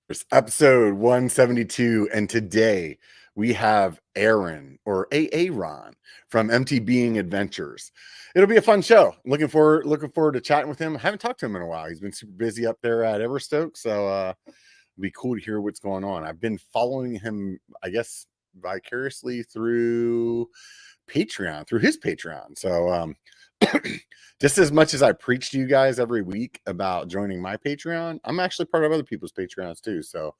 It's episode 172, and today we have Aaron or Aaron from MTB'ing Adventures. It'll be a fun show. Looking forward to chatting with him. I haven't talked to him in a while. He's been super busy up there at Everstoke, so it'll be cool to hear what's going on. I've been following him, I guess, vicariously through Patreon, through his Patreon. So just as much as I preach to you guys every week about joining my Patreon, I'm actually part of other people's Patreons too. So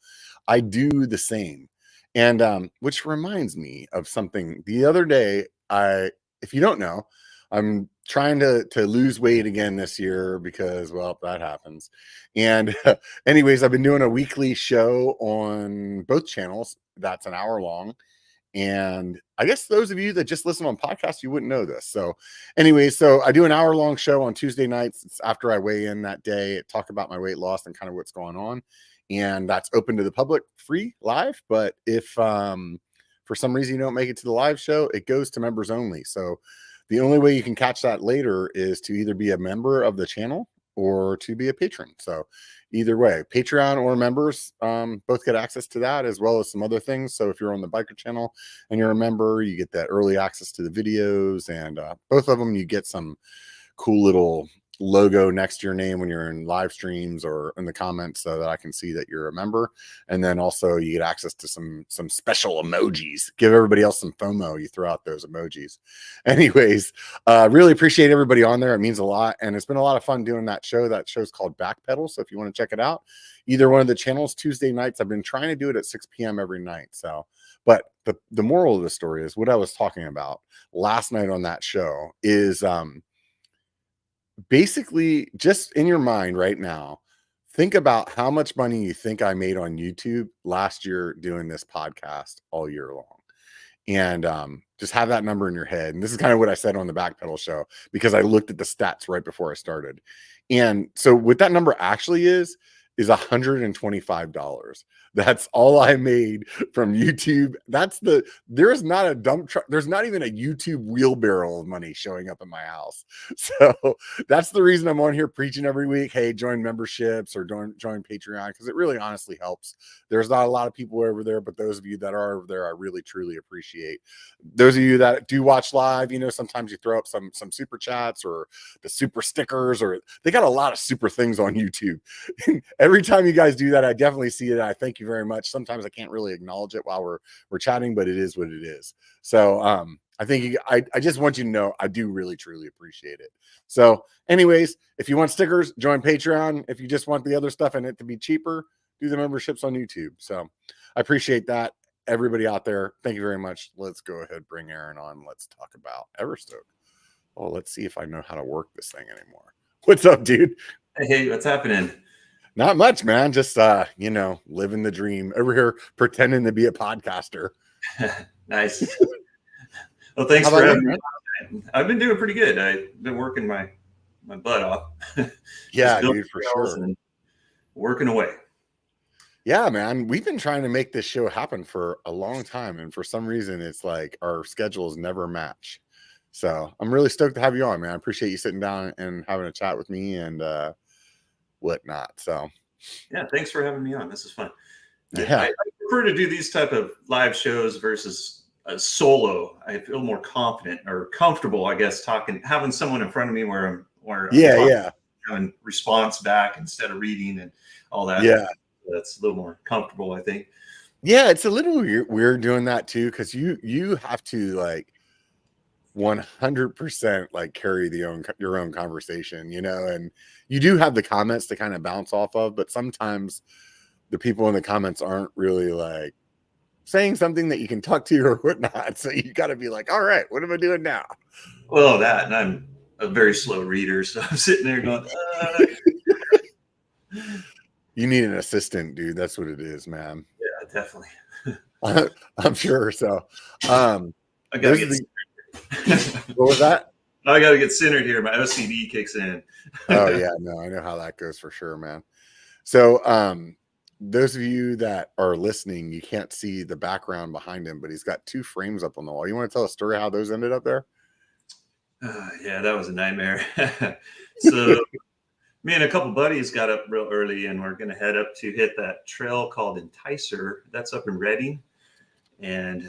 I do the same. And which reminds me of something the other day. If you don't know, I'm trying to lose weight again this year because, well, that happens. And anyways, I've been doing a weekly show on both channels. That's an hour long. And I guess those of you that just listen on podcasts, you wouldn't know this. So anyways, so I do an hour-long show on Tuesday nights. It's after I weigh in that day, talk about my weight loss and kind of what's going on. And that's open to the public, free, live. But if for some reason you don't make it to the live show, it goes to members only. So the only way you can catch that later is to either be a member of the channel or to be a patron. So either way, Patreon or members both get access to that, as well as some other things. So if you're on the biker channel and you're a member, you get that early access to the videos, and both of them you get some cool little logo next to your name when you're in live streams or in the comments, so that I can see that you're a member. And then also you get access to some special emojis. Give everybody else some FOMO. You throw out those emojis. Anyways, really appreciate everybody on there. It means a lot, and it's been a lot of fun doing that show. That show's called Backpedal, so if you want to check it out, either one of the channels, Tuesday nights. I've been trying to do it at 6 p.m. every night. So, but the moral of the story is what I was talking about last night on that show is basically, just in your mind right now, think about how much money you think I made on YouTube last year doing this podcast all year long. And just have that number in your head. And this is kind of what I said on the Backpedal show, because I looked at the stats right before I started. And so what that number actually is $125. That's all I made from YouTube. There's not a dump truck. There's not even a YouTube wheelbarrow of money showing up in my house. So that's the reason I'm on here preaching every week. Hey, join memberships or join Patreon, because it really honestly helps. There's not a lot of people over there, but those of you that are over there, I really truly appreciate. Those of you that do watch live, sometimes you throw up some super chats or the super stickers, or they got a lot of super things on YouTube. Every time you guys do that, I definitely see it. I thank you very much. Sometimes I can't really acknowledge it while we're chatting, but it is what it is. So I think I just want you to know I do really truly appreciate it. So anyways, if you want stickers, join Patreon. If you just want the other stuff and it to be cheaper, do the memberships on YouTube. So I appreciate that. Everybody out there, thank you very much. Let's go ahead, bring Aaron on. Let's talk about Everstoke. Oh, let's see if I know how to work this thing anymore. What's up, dude? Hey, what's happening? Not much, man. Just living the dream over here, pretending to be a podcaster. Nice. Well, thanks for having me. I've been doing pretty good. I've been working my butt off. Yeah, dude, for sure. And working away. Yeah, man. We've been trying to make this show happen for a long time, and for some reason, it's like our schedules never match. So I'm really stoked to have you on, man. I appreciate you sitting down and having a chat with me and whatnot. So yeah, thanks for having me on. This is fun. Yeah, I prefer to do these type of live shows versus a solo. I feel more confident or comfortable, I guess, having someone in front of me where I'm having response back instead of reading and all that. Yeah, that's a little more comfortable, I think. Yeah, it's a little weird doing that too, because you have to like 100% like carry your own conversation, and you do have the comments to kind of bounce off of, but sometimes the people in the comments aren't really like saying something that you can talk to or whatnot. So you got to be like, all right, what am I doing now? Well, and I'm a very slow reader, so I'm sitting there going, You need an assistant, dude. That's what it is, man. Yeah, definitely. I'm sure. So I gotta get what was that? I gotta get centered here. My OCD kicks in. Oh yeah, no, I know how that goes for sure, man. So those of you that are listening, you can't see the background behind him, but he's got 2 frames up on the wall. You want to tell a story how those ended up there? Yeah, that was a nightmare. So me and a couple buddies got up real early, and we're going to head up to hit that trail called Enticer. That's up in Reading. And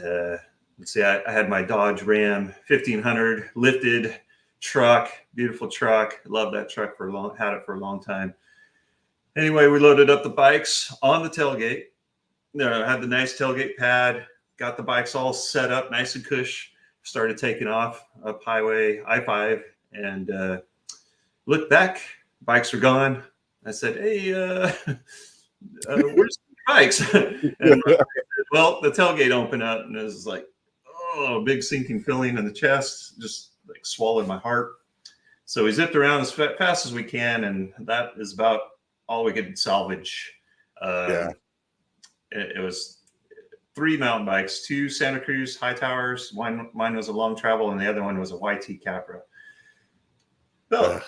let's see, I had my Dodge Ram 1500 lifted truck, beautiful truck. Love that truck had it for a long time. Anyway, we loaded up the bikes on the tailgate. Had the nice tailgate pad, got the bikes all set up nice and cush, started taking off up highway I-5, and looked back, bikes were gone. I said, hey, where's the bikes? And well, the tailgate opened up, and it was like, oh, big sinking feeling in the chest, just like swallowed my heart. So we zipped around as fast as we can, and that is about all we could salvage. It was 3 mountain bikes, 2 Santa Cruz high towers. Mine was a long travel, and the other one was a YT Capra. Oh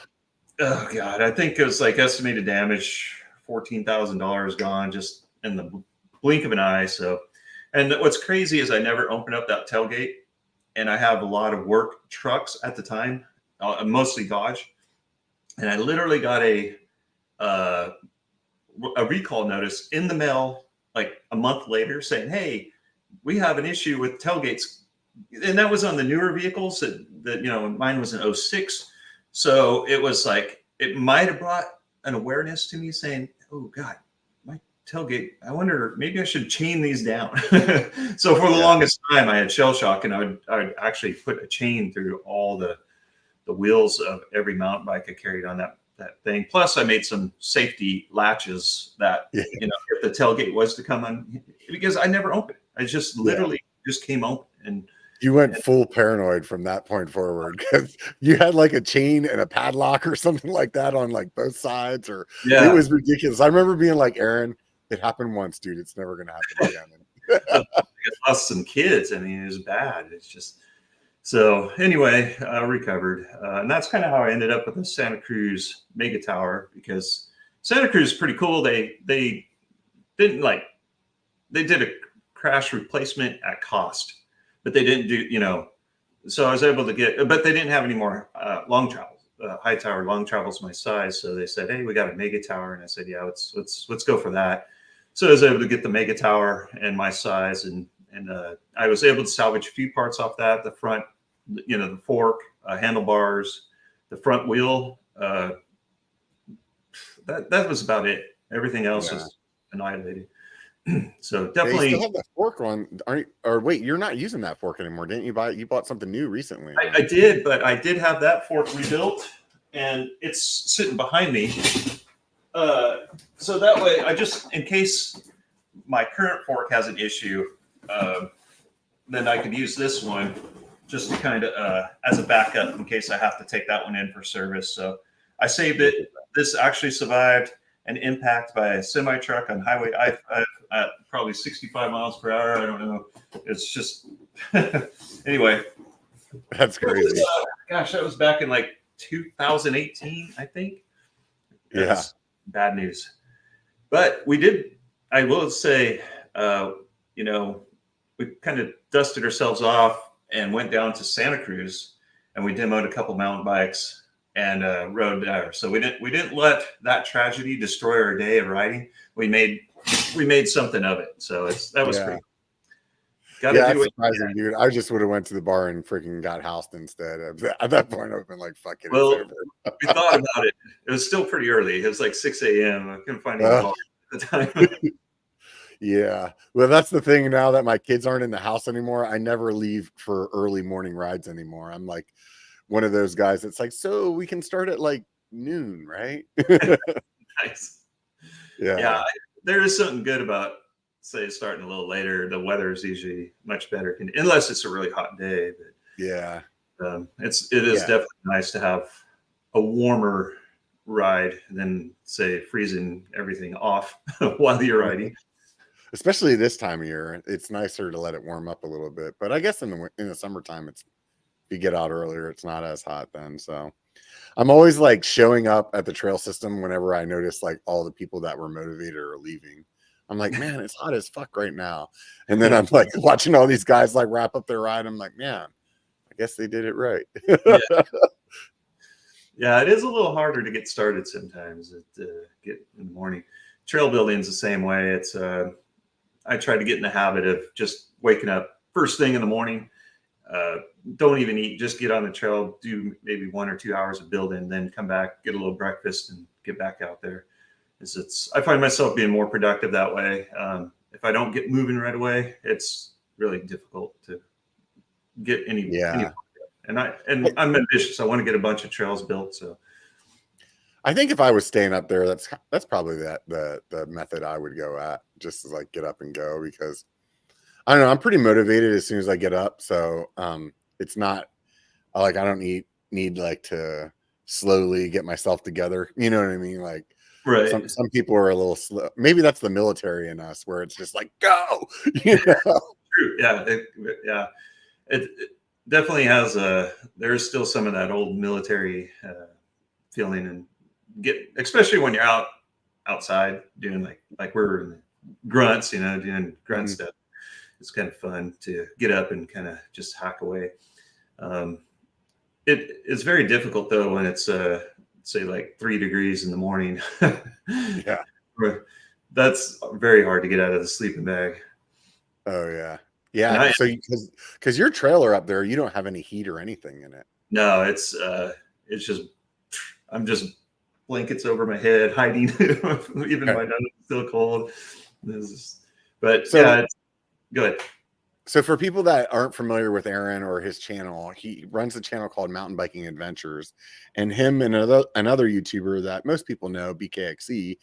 God, I think it was like estimated damage, $14,000 gone just in the blink of an eye. So, and what's crazy is I never opened up that tailgate, and I have a lot of work trucks at the time, mostly Dodge, and I literally got a recall notice in the mail like a month later saying, hey, we have an issue with tailgates. And that was on the newer vehicles that mine was an 06. So it was like, it might have brought an awareness to me saying, oh God, my tailgate, I wonder, maybe I should chain these down. So for the longest time I had shell shock, and I would actually put a chain through all the wheels of every mountain bike I carried on that thing. Plus I made some safety latches that, if the tailgate was to come on, because I never opened it. I just literally just came open. And you went full paranoid from that point forward, because you had like a chain and a padlock or something like that on like both sides, or it was ridiculous. I remember being like, Aaron, it happened once, dude. It's never going to happen again. I lost some kids. I mean, it was bad. It's just, so anyway, I recovered. And that's kind of how I ended up with the Santa Cruz Mega Tower, because Santa Cruz is pretty cool. They didn't they did a crash replacement at cost, but they didn't do, so I was able to get, but they didn't have any more long travels, high tower long travels my size. So they said, hey, we got a Mega Tower. And I said, yeah, let's go for that. So I was able to get the Mega Tower and my size, and I was able to salvage a few parts off that. The front, the fork, handlebars, the front wheel. That was about it. Everything else was annihilated. So definitely. You still have that fork on, wait, you're not using that fork anymore, didn't you? You bought something new recently. I did, but I did have that fork rebuilt, and it's sitting behind me. So that way, in case my current fork has an issue, then I could use this one just to kind of as a backup in case I have to take that one in for service. So I saved it. This actually survived an impact by a semi truck on Highway I-5 at probably 65 miles per hour. I don't know. It's just anyway. That's crazy. Gosh, that was back in like 2018, I think. That's bad news. But we did. I will say, we kind of dusted ourselves off and went down to Santa Cruz, and we demoed a couple mountain bikes and rode there. So we didn't let that tragedy destroy our day of riding. We made something of it. So that was pretty. That's surprising, dude. I just would have went to the bar and freaking got housed instead. At that point, I've been like, "Fuck it." Well, we thought about it. It was still pretty early. It was like 6 a.m. I couldn't find any bar at the time. Yeah. Well, that's the thing. Now that my kids aren't in the house anymore, I never leave for early morning rides anymore. I'm like one of those guys that's like, so we can start at like noon, right? Nice. Yeah. There is something good about, say, starting a little later. The weather is usually much better, unless it's a really hot day. But it is definitely nice to have a warmer ride than, say, freezing everything off while you're riding. Especially this time of year, it's nicer to let it warm up a little bit. But I guess in the summertime, if you get out earlier, it's not as hot then. So I'm always like showing up at the trail system whenever I notice like all the people that were motivated are leaving. I'm like, man, it's hot as fuck right now. And then I'm like watching all these guys like wrap up their ride. I'm like, man, I guess they did it right. Yeah, it is a little harder to get started sometimes. Get in the morning. Trail building is the same way. It's I try to get in the habit of just waking up first thing in the morning. Uh, don't even eat. Just get on the trail, do maybe 1 or 2 hours of building, then come back, get a little breakfast, and get back out there. I find myself being more productive that way. If I don't get moving right away, it's really difficult to get any. And I'm ambitious. I want to get a bunch of trails built. So I think if I was staying up there, that's probably the method I would go at, just to like get up and go, because I don't know, I'm pretty motivated as soon as I get up. So it's not like I don't need like to slowly get myself together. You know what I mean? Like right. Some people are a little slow. Maybe that's the military in us, where it's just like go. You know? True. Yeah. It definitely has there's still some of that old military feeling, and especially when you're outside doing like we're grunts, doing grunt stuff. It's kind of fun to get up and kind of just hack away. It's very difficult though when it's say like 3 degrees in the morning. Yeah, that's very hard to get out of the sleeping bag. Oh yeah. So because your trailer up there, you don't have any heat or anything in it. No, it's just I'm just blankets over my head, hiding. Even my nose is still cold. But yeah, go ahead. So for people that aren't familiar with Aaron or his channel, he runs a channel called MTB'ing Adventures, and him and another YouTuber that most people know, BKXC,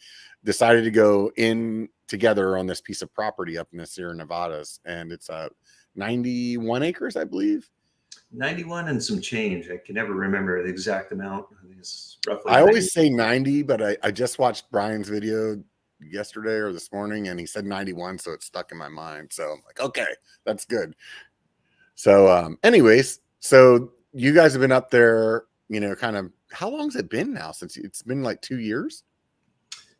decided to go in together on this piece of property up in the Sierra Nevadas, and it's 91 acres, I believe. 91 and some change. I can never remember the exact amount. I think it's roughly. I always say 90, but I just watched Brian's video yesterday or this morning, and he said 91, so it's stuck in my mind. So I'm like, okay, that's good. So anyways, so you guys have been up there, kind of, how long has it been now? Since it's been like 2 years?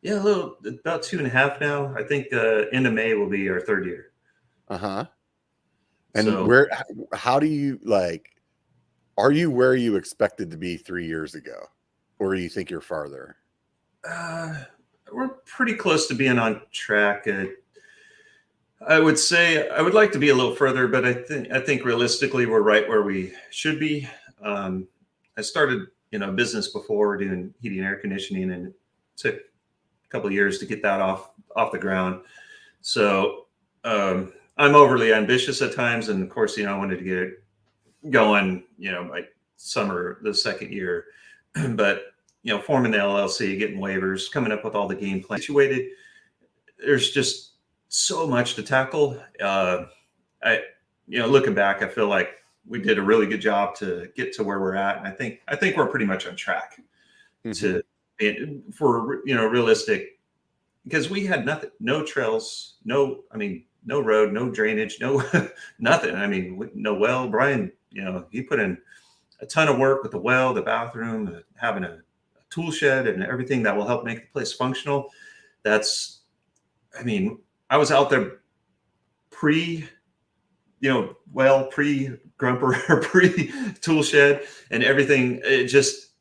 Yeah, about 2.5 now. I think end of May will be our 3rd year. And so, how do you are you where you expected to be 3 years ago, or do you think you're farther? We're pretty close to being on track. I would say I would like to be a little further, but I think realistically we're right where we should be. I started a business before doing heating and air conditioning, and it took a couple of years to get that off the ground. So I'm overly ambitious at times, and of course I wanted to get it going by summer the 2nd year, but forming the LLC, getting waivers, coming up with all the game plan situated. There's just so much to tackle. Looking back, I feel like we did a really good job to get to where we're at. And I think we're pretty much on track for realistic, because we had nothing, no trails, no road, no drainage, no nothing. No well. Brian, he put in a ton of work with the well, the bathroom, having a tool shed and everything that will help make the place functional. I was out there pre-grumper, pre-tool shed and everything. It just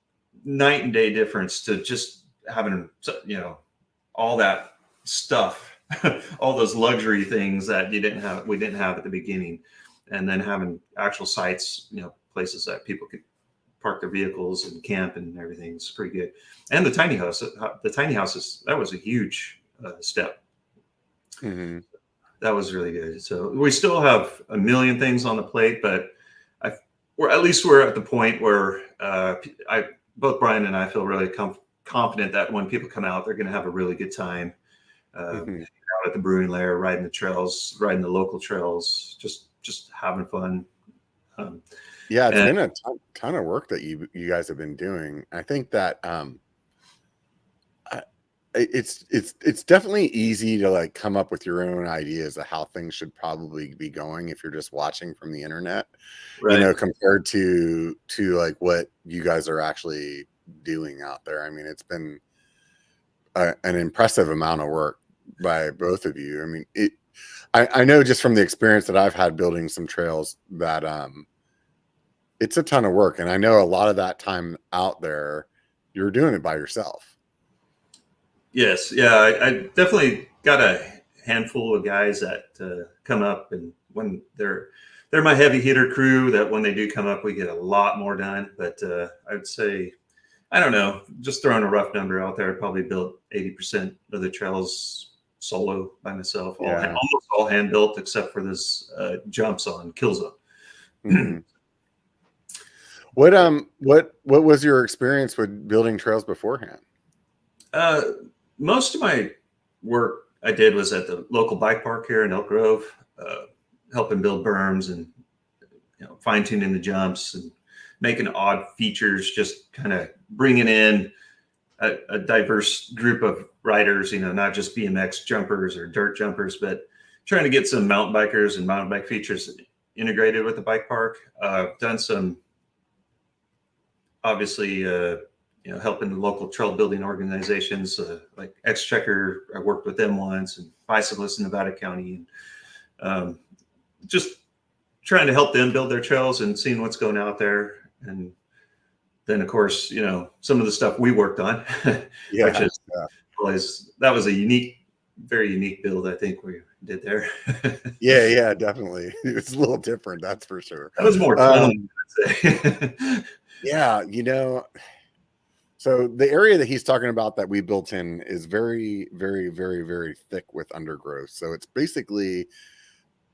night and day difference to just having, all that stuff, all those luxury things that we didn't have at the beginning. And then having actual sites, places that people could park their vehicles and camp and everything is pretty good. And the tiny houses, that was a huge step. That was really good. So we still have a million things on the plate, but we're at at the point where both Brian and I feel really confident that when people come out, they're going to have a really good time out at the brewing lair, riding the trails, riding the local trails, just having fun. Yeah, it's been a ton of work that you guys have been doing. I think that it's definitely easy to come up with your own ideas of how things should probably be going if you're just watching from the internet, right? Compared to what you guys are actually doing out there. I mean, it's been an impressive amount of work by both of you. I mean, I know just from the experience that I've had building some trails that it's a ton of work. And I know a lot of that time out there, you're doing it by yourself. Yes. Yeah. I definitely got a handful of guys that come up, and when they're my heavy hitter crew, that when they do come up, we get a lot more done. But I would say, I don't know, just throwing a rough number out there, I probably built 80% of the trails solo by myself, almost all hand built, except for this jumps on Kill Zone. Mm-hmm. What was your experience with building trails beforehand? Most of my work I did was at the local bike park here in Elk Grove, helping build berms and fine tuning the jumps and making odd features, just kind of bringing in a diverse group of riders, not just BMX jumpers or dirt jumpers, but trying to get some mountain bikers and mountain bike features integrated with the bike park. Done some, obviously, helping the local trail building organizations like Exchequer. I worked with them once, and Bicyclists in Nevada County, and just trying to help them build their trails and seeing what's going out there. And then, of course, some of the stuff we worked on, which is always, that was a very unique build, I think, we did there. Yeah, definitely. It's a little different, that's for sure. That was more fun, I'd say. Yeah, so the area that he's talking about that we built in is very, very, very, very thick with undergrowth. So it's basically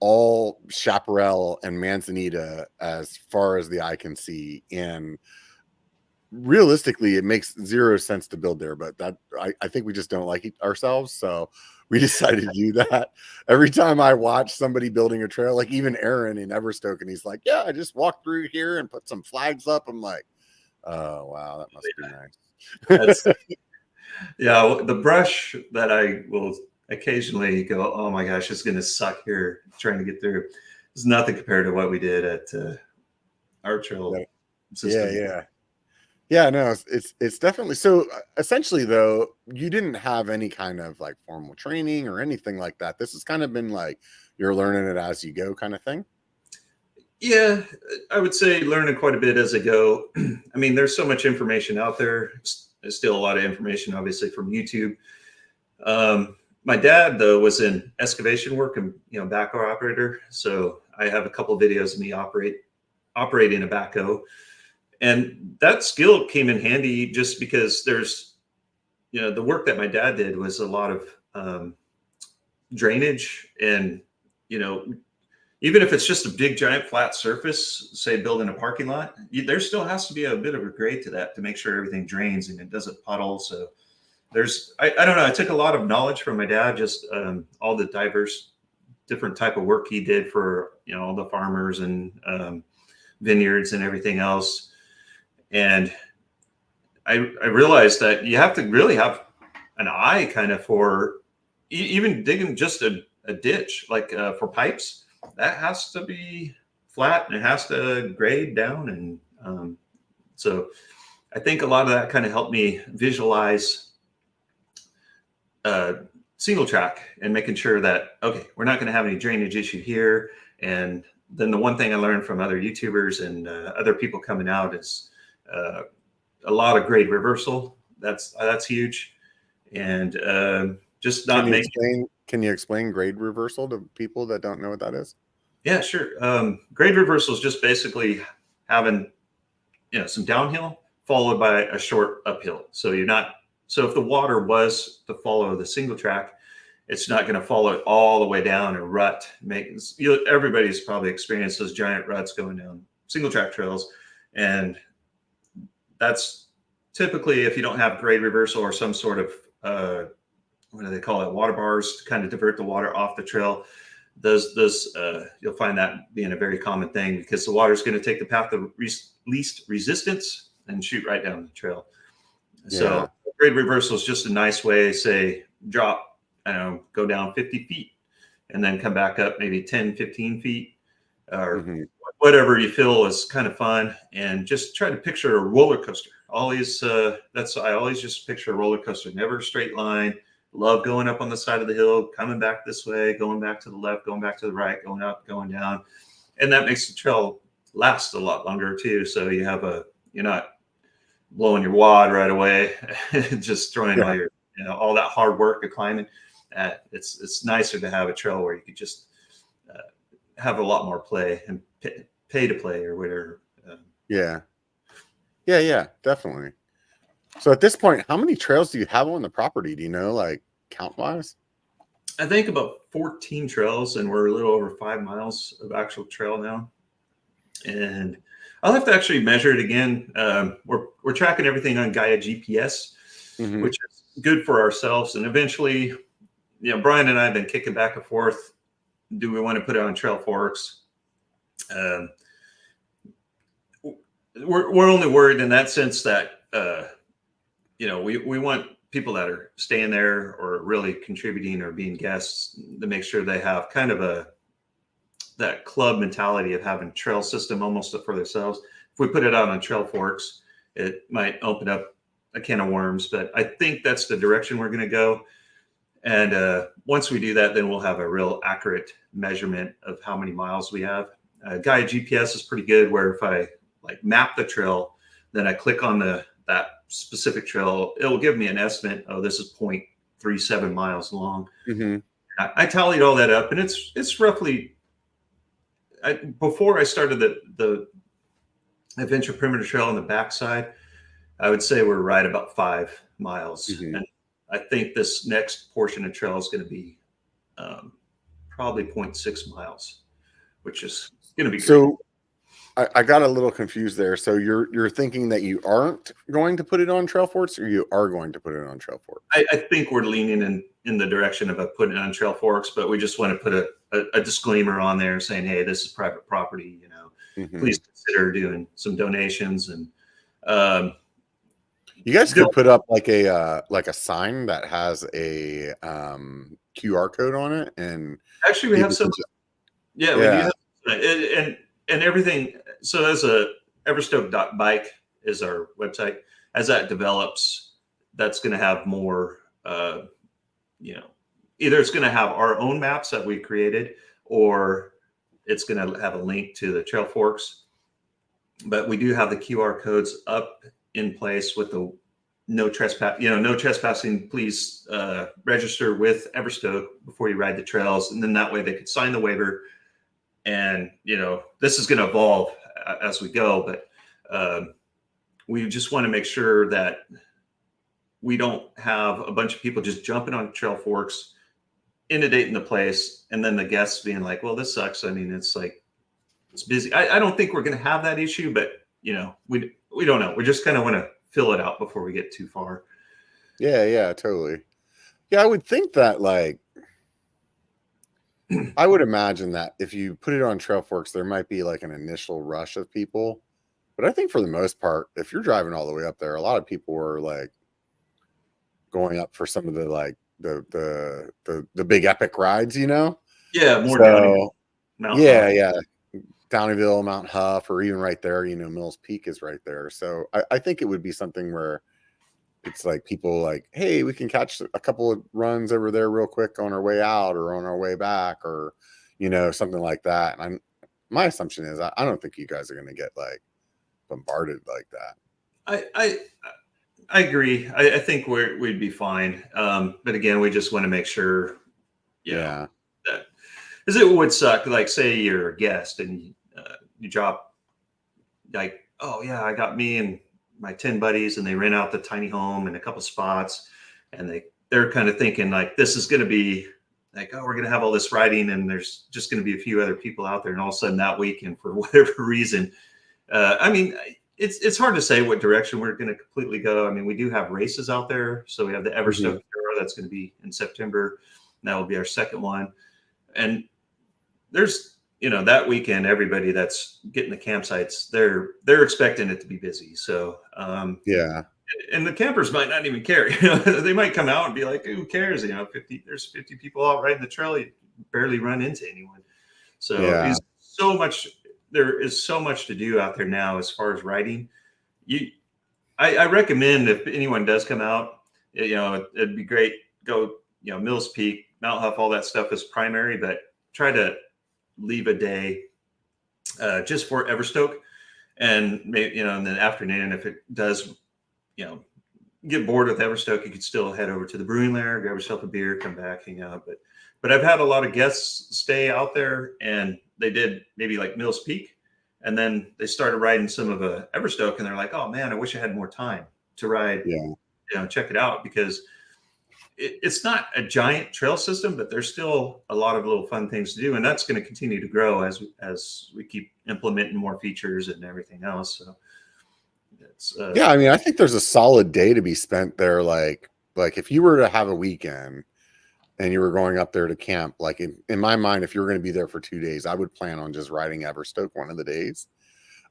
all chaparral and manzanita as far as the eye can see. And realistically, it makes zero sense to build there, but I think we just don't like it ourselves. So we decided to do that. Every time I watch somebody building a trail, like even Aaron in Everstoke, and he's like, yeah, I just walked through here and put some flags up. I'm like, oh, wow, that must be nice. Yeah, the brush that I will occasionally go, oh my gosh, it's going to suck here trying to get through. It's nothing compared to what we did at our trail system. Yeah, no, it's definitely. So essentially, though, you didn't have any kind of like formal training or anything like that. This has kind of been like you're learning it as you go kind of thing. Yeah, I would say learning quite a bit as I go. I mean, there's so much information out there. There's still a lot of information, obviously, from YouTube. My dad, though, was in excavation work and backhoe operator. So I have a couple of videos of me operating a backhoe, and that skill came in handy just because there's, the work that my dad did was a lot of drainage, and even if it's just a big giant flat surface, say building a parking lot, there still has to be a bit of a grade to that to make sure everything drains and it doesn't puddle. So I don't know. I took a lot of knowledge from my dad, just all the diverse, different type of work he did for, all the farmers and vineyards and everything else. And I realized that you have to really have an eye kind of for even digging just a ditch, like for pipes. That has to be flat and it has to grade down. And so I think a lot of that kind of helped me visualize single track and making sure that, okay, we're not going to have any drainage issue here. And then the one thing I learned from other YouTubers and other people coming out is a lot of grade reversal. That's huge. And just not making. Can you explain grade reversal to people that don't know what that is? Yeah, sure. Grade reversal is just basically having, some downhill followed by a short uphill. So if the water was to follow the single track, it's not going to follow it all the way down and rut. Everybody's probably experienced those giant ruts going down single track trails. And that's typically, if you don't have grade reversal or some sort of, what do they call it? Water bars to kind of divert the water off the trail. You'll find that being a very common thing because the water is going to take the path of least resistance and shoot right down the trail. Yeah. So grade reversal is just a nice way, say, drop, go down 50 feet and then come back up maybe 10, 15 feet or whatever you feel is kind of fun. And just try to picture a roller coaster. I always just picture a roller coaster, never a straight line. Love going up on the side of the hill, coming back this way, going back to the left, going back to the right, going up, going down. And that makes the trail last a lot longer too. So you're not blowing your wad right away, just throwing all your, all that hard work of climbing. It's nicer to have a trail where you could just have a lot more play and pay to play or whatever. Yeah, definitely. So at this point, how many trails do you have on the property? Do you know, like count wise? I think about 14 trails, and we're a little over 5 miles of actual trail now. And I'll have to actually measure it again. We're tracking everything on Gaia GPS, which is good for ourselves. And eventually, Brian and I have been kicking back and forth. Do we want to put it on Trail Forks? We're only worried in that sense that we want people that are staying there or really contributing or being guests to make sure they have kind of that club mentality of having trail system almost for themselves. If we put it out on Trail Forks, it might open up a can of worms, but I think that's the direction we're going to go. And once we do that, then we'll have a real accurate measurement of how many miles we have. Gaia GPS is pretty good, where if I map the trail, then I click on that specific trail, it'll give me an estimate. Oh, this is 0.37 miles long. I tallied all that up, and it's roughly, before I started the Adventure Perimeter Trail on the backside, I would say we're right about 5 miles. And I think this next portion of trail is going to be probably 0.6 miles, which is going to be so great. I got a little confused there. So you're thinking that you aren't going to put it on Trail Forks, or you are going to put it on Trail Forks? I think we're leaning in the direction of putting it on Trail Forks, but we just want to put a disclaimer on there saying, hey, this is private property. Please consider doing some donations. And you guys could put up like a sign that has a QR code on it, and actually we have some. We do have, and everything. So there's Everstoke.bike is our website. As that develops, that's going to have more, either it's going to have our own maps that we created, or it's going to have a link to the Trail Forks. But we do have the QR codes up in place with the no trespassing. Please register with Everstoke before you ride the trails. And then that way they could sign the waiver. And, this is going to evolve as we go, but we just want to make sure that we don't have a bunch of people just jumping on Trail Forks, inundating the place, and then the guests being like, well, this sucks. I mean, it's busy. I don't think we're going to have that issue, but, we don't know. We just kind of want to fill it out before we get too far. Yeah, totally. Yeah, I would think that I would imagine that if you put it on Trail Forks, there might be an initial rush of people. But I think for the most part, if you're driving all the way up there, a lot of people are going up for some of the the big epic rides, Yeah, more so, Mount Huff. Downeyville, Mount Huff, or even right there, Mills Peak is right there. So I think it would be something where it's people hey, we can catch a couple of runs over there real quick on our way out or on our way back, or something like that. And my assumption is I don't think you guys are going to get bombarded like that. I agree. I think we'd be fine. But again, we just want to make sure that, because it would suck, say you're a guest and you drop oh yeah, I got me and my 10 buddies, and they rent out the tiny home and a couple spots, and they're kind of thinking this is going to be oh, we're going to have all this riding, and there's just going to be a few other people out there, and all of a sudden that weekend, for whatever reason, I mean, it's hard to say what direction we're going to completely go. I mean, we do have races out there, so we have the Everstoke that's going to be in September, and that will be our second one, and there's that weekend, everybody that's getting the campsites, they're expecting it to be busy. So and the campers might not even care. They might come out and be like, who cares? There's 50 people out riding the trail. You barely run into anyone. So there is so much to do out there now as far as riding. I recommend, if anyone does come out, it'd be great. Go, Mills Peak, Mount Huff, all that stuff is primary, but try to leave a day just for Everstoke. And maybe, in the afternoon, if it does, get bored with Everstoke, you could still head over to the brewing lair, grab yourself a beer, come back, hang out. But I've had a lot of guests stay out there, and they did maybe like Mills Peak, and then they started riding some of Everstoke, and they're like, "Oh man, I wish I had more time to ride, check it out," because it's not a giant trail system, but there's still a lot of little fun things to do, and that's going to continue to grow as we keep implementing more features and everything else. So it's yeah, I mean, I think there's a solid day to be spent there. Like if you were to have a weekend and you were going up there to camp, like in my mind, if you were going to be there for 2 days, I would plan on just riding Everstoke one of the days,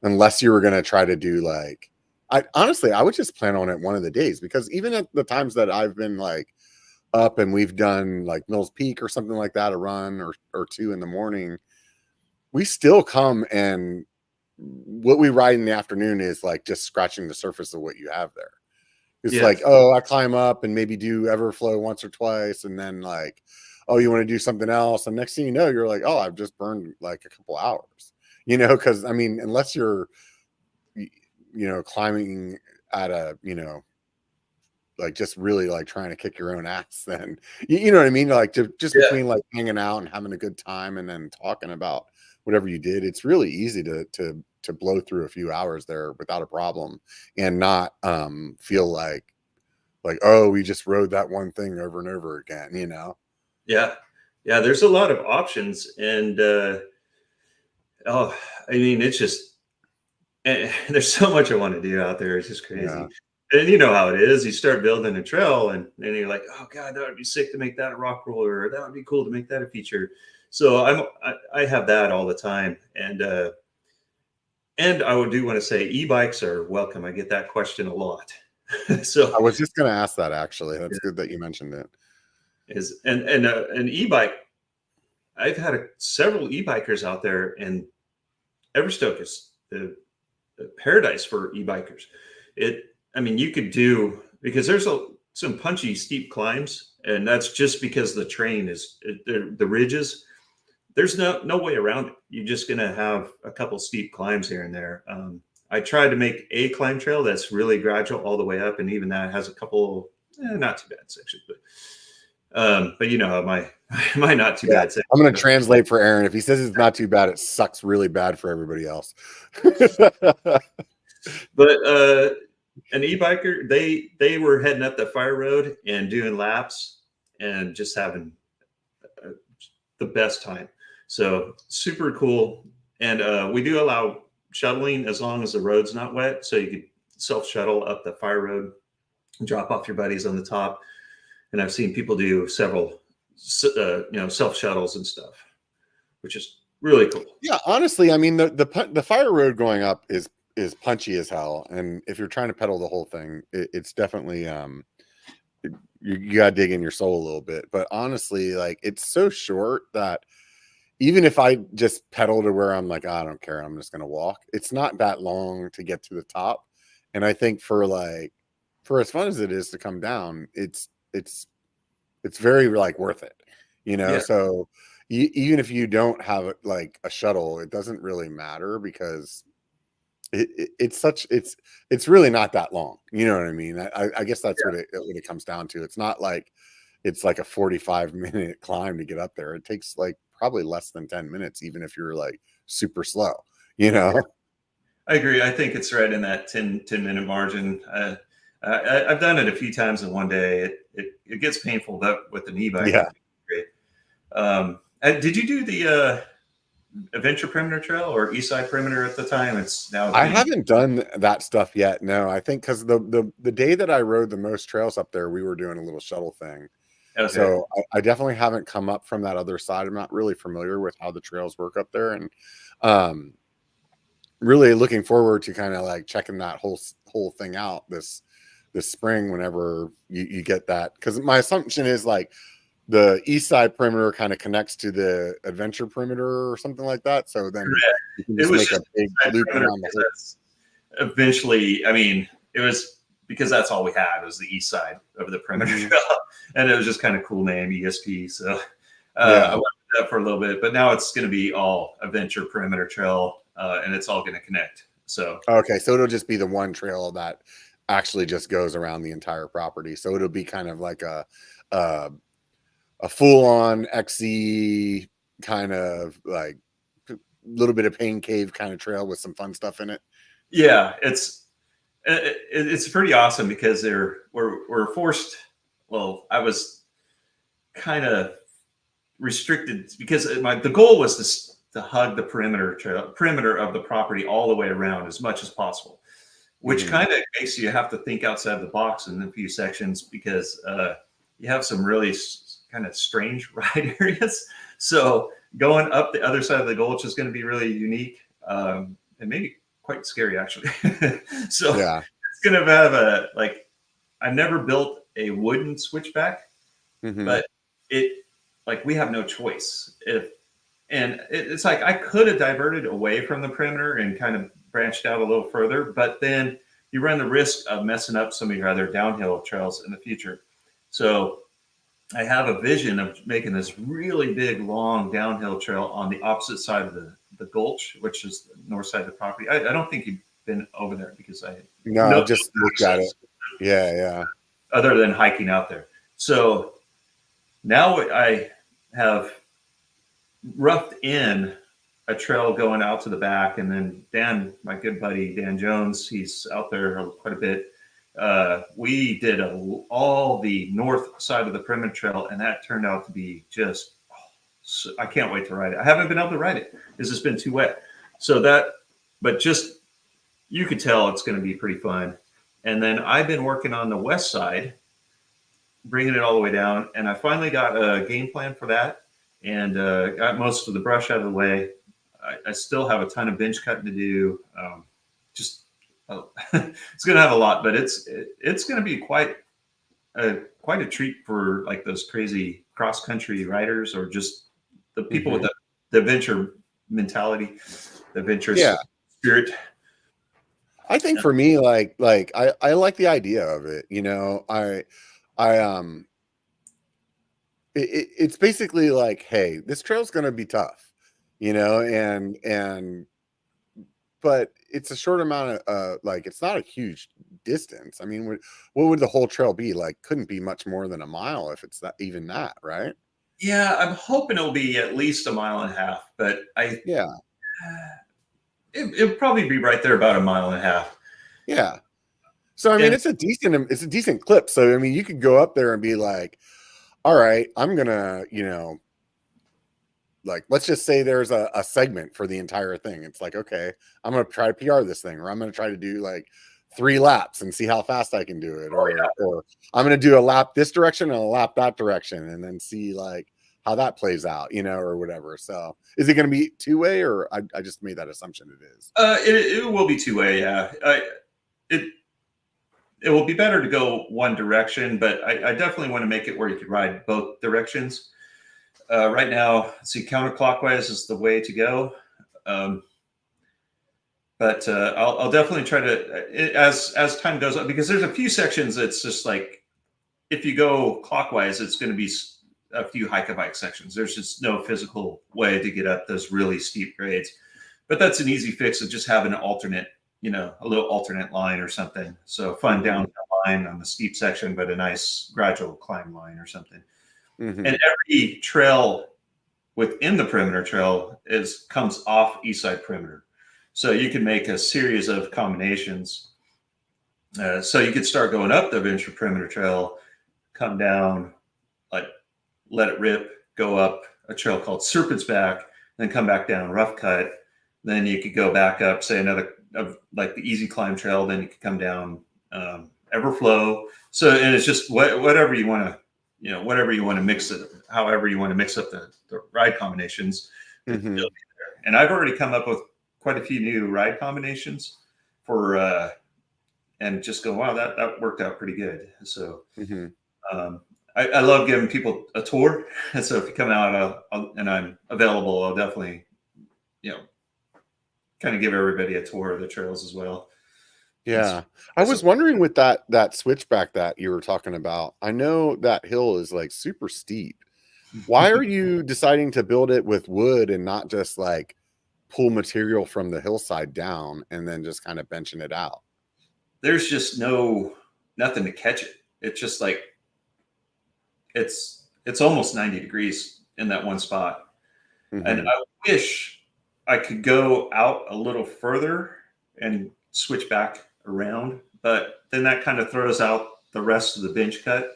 unless you were going to try to do I would just plan on it one of the days, because even at the times that I've been up and we've done like Mills Peak or something like that, a run or two in the morning, we still come, and what we ride in the afternoon is just scratching the surface of what you have there. It's I climb up and maybe do Everflow once or twice, and then you want to do something else, and next thing you know, you're like, oh, I've just burned a couple hours, because I mean, unless you're climbing at a just really trying to kick your own ass, then you know what I mean, between hanging out and having a good time and then talking about whatever you did, it's really easy to blow through a few hours there without a problem, and not feel like oh, we just rode that one thing over and over again. Yeah, there's a lot of options, and I mean, it's just there's so much I want to do out there. It's just crazy. Yeah. And you know how it is. You start building a trail, and you're like, oh god, that would be sick to make that a rock roller, or that would be cool to make that a feature. So I have that all the time, and I would do want to say e-bikes are welcome. I get that question a lot. So I was just going to ask that, actually. That's good that you mentioned it. An e-bike, I've had several e-bikers out there, and Everstoke is the paradise for e-bikers. I mean, you could do, because there's some punchy, steep climbs, and that's just because the terrain is the ridges. There's no way around it. You're just going to have a couple steep climbs here and there. I tried to make a climb trail that's really gradual all the way up, and even that has a couple not too bad sections. But you know how my not too bad section. I'm going to translate for Aaron. If he says it's not too bad, it sucks really bad for everybody else. But an e-biker, they were heading up the fire road and doing laps and just having the best time. So super cool. And we do allow shuttling as long as the road's not wet. So you could self-shuttle up the fire road and drop off your buddies on the top. And I've seen people do several, self-shuttles and stuff, which is really cool. Yeah, honestly, I mean, the fire road going up is punchy as hell. And if you're trying to pedal the whole thing, it's definitely, you got to dig in your soul a little bit. But honestly, it's so short that even if I just pedal to where I'm like, I don't care, I'm just going to walk, it's not that long to get to the top. And I think for as fun as it is to come down, it's very worth it, Yeah. So even if you don't have a shuttle, it doesn't really matter, because it's really not that long. You know what I mean? I guess that's what it comes down to. It's not it's a 45-minute climb to get up there. It takes probably less than 10 minutes, even if you're super slow, I agree. I think it's right in that 10-minute margin. I've done it a few times in one day. It gets painful, but with an e-bike, yeah. Great. Did you do the Adventure Perimeter Trail or Eastside Perimeter at the time? It's now. I haven't done that stuff yet. No, I think because the day that I rode the most trails up there, we were doing a little shuttle thing. Okay. So I definitely haven't come up from that other side. I'm not really familiar with how the trails work up there, and really looking forward to kind of checking that whole thing out this spring whenever you get that, because my assumption is the east side perimeter kind of connects to the adventure perimeter or something like that. So then you can just make a big loop around the whole. Eventually, I mean, it was because that's all we had was the east side of the perimeter trail, and it was just kind of cool name, ESP. So I went with that for a little bit, but now it's going to be all adventure perimeter trail. and it's all going to connect. So okay, so it'll just be the one trail that actually just goes around the entire property. So it'll be kind of like a full-on XC kind of like a little bit of pain cave kind of trail with some fun stuff in it. Yeah, it's pretty awesome because we're forced. Well, I was kind of restricted because the goal was to hug the perimeter of the property all the way around as much as possible, which kind of makes you have to think outside the box in a few sections because you have some really kind of strange ride areas. So going up the other side of the gulch is going to be really unique and maybe quite scary actually. So Yeah. it's going to have I've never built a wooden switchback, but we have no choice. It's like I could have diverted away from the perimeter and kind of branched out a little further, but then you run the risk of messing up some of your other downhill trails in the future. So I have a vision of making this really big, long downhill trail on the opposite side of the gulch, which is the north side of the property. I don't think you've been over there because I just looked at it. Yeah. Other than hiking out there. So now I have roughed in a trail going out to the back, and then Dan, my good buddy Dan Jones, he's out there quite a bit. We did all the north side of the perimeter trail, and that turned out to be just I can't wait to ride it. I haven't been able to ride it because it's been too wet. But just you could tell it's going to be pretty fun. And then I've been working on the west side, bringing it all the way down, and I finally got a game plan for that, and got most of the brush out of the way. I still have a ton of bench cutting to do. It's going to have a lot, but it's going to be quite a treat for like those crazy cross country riders or just the people with the adventure mentality, the adventure spirit. I think for me, I like the idea of it. It's basically like, hey, this trail's going to be tough, but it's a short amount of it's not a huge distance. I mean, what would the whole trail be like? Couldn't be much more than a mile if it's even that, right? Yeah, I'm hoping it'll be at least 1.5 miles, but it'll probably be right there about 1.5 miles. Yeah. So I mean, it's a decent clip. So I mean, you could go up there and be like, all right, I'm gonna, let's just say there's a segment for the entire thing. It's like, okay, I'm gonna try to PR this thing, or I'm gonna try to do 3 laps and see how fast I can do it, or I'm gonna do a lap this direction and a lap that direction, and then see how that plays out, or whatever. So is it gonna be 2-way, or I just made that assumption it is? It will be 2-way, yeah. It will be better to go one direction, but I definitely want to make it where you could ride both directions. Right now, see, counterclockwise is the way to go. But I'll definitely try to, as time goes on, because there's a few sections that's just like, if you go clockwise, it's going to be a few hike-a-bike sections. There's just no physical way to get up those really steep grades. But that's an easy fix of just having an alternate, a little alternate line or something. So fun downhill line on the steep section, but a nice gradual climb line or something. And every trail within the perimeter trail comes off east side perimeter. So you can make a series of combinations. So you could start going up the adventure perimeter trail, come down, let it rip, go up a trail called Serpent's Back, then come back down rough cut. Then you could go back up, say another the easy climb trail. Then you could come down Everflow. So, and it's just whatever you want to, whatever you want to mix it, however you want to mix up the ride combinations. And I've already come up with quite a few new ride combinations for, and just go, wow, that worked out pretty good. So, I love giving people a tour. And so if you come out and I'm available, I'll definitely, kind of give everybody a tour of the trails as well. Yeah. I was wondering with that switchback that you were talking about, I know that hill is super steep. Why are you deciding to build it with wood and not just pull material from the hillside down and then just kind of benching it out? There's just nothing to catch it. It's just like it's almost 90 degrees in that one spot. And I wish I could go out a little further and switch back around, but then that kind of throws out the rest of the bench cut.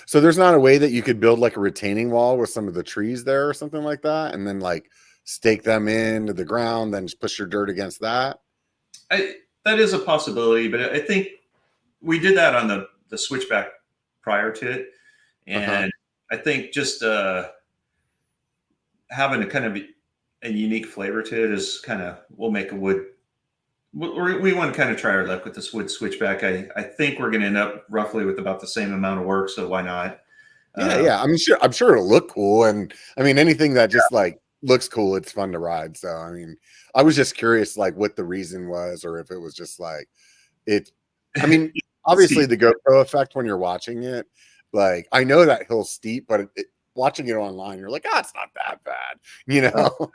So there's not a way that you could build like a retaining wall with some of the trees there or something like that, and then like stake them into the ground, then just push your dirt against that? That is a possibility, but I think we did that on the switchback prior to it. And I think just having a kind of a unique flavor to it is kind of, we'll make a wood. We want to kind of try our luck with this wood switchback. I think we're going to end up roughly with about the same amount of work. So why not? Yeah. I mean, I'm sure it'll look cool. And I mean, anything that just like looks cool, it's fun to ride. So, I mean, I was just curious, like what the reason was, or if it was just like it. I mean, obviously the GoPro effect when you're watching it, like I know that hill's steep, but watching it online, you're like, it's not that bad, you know?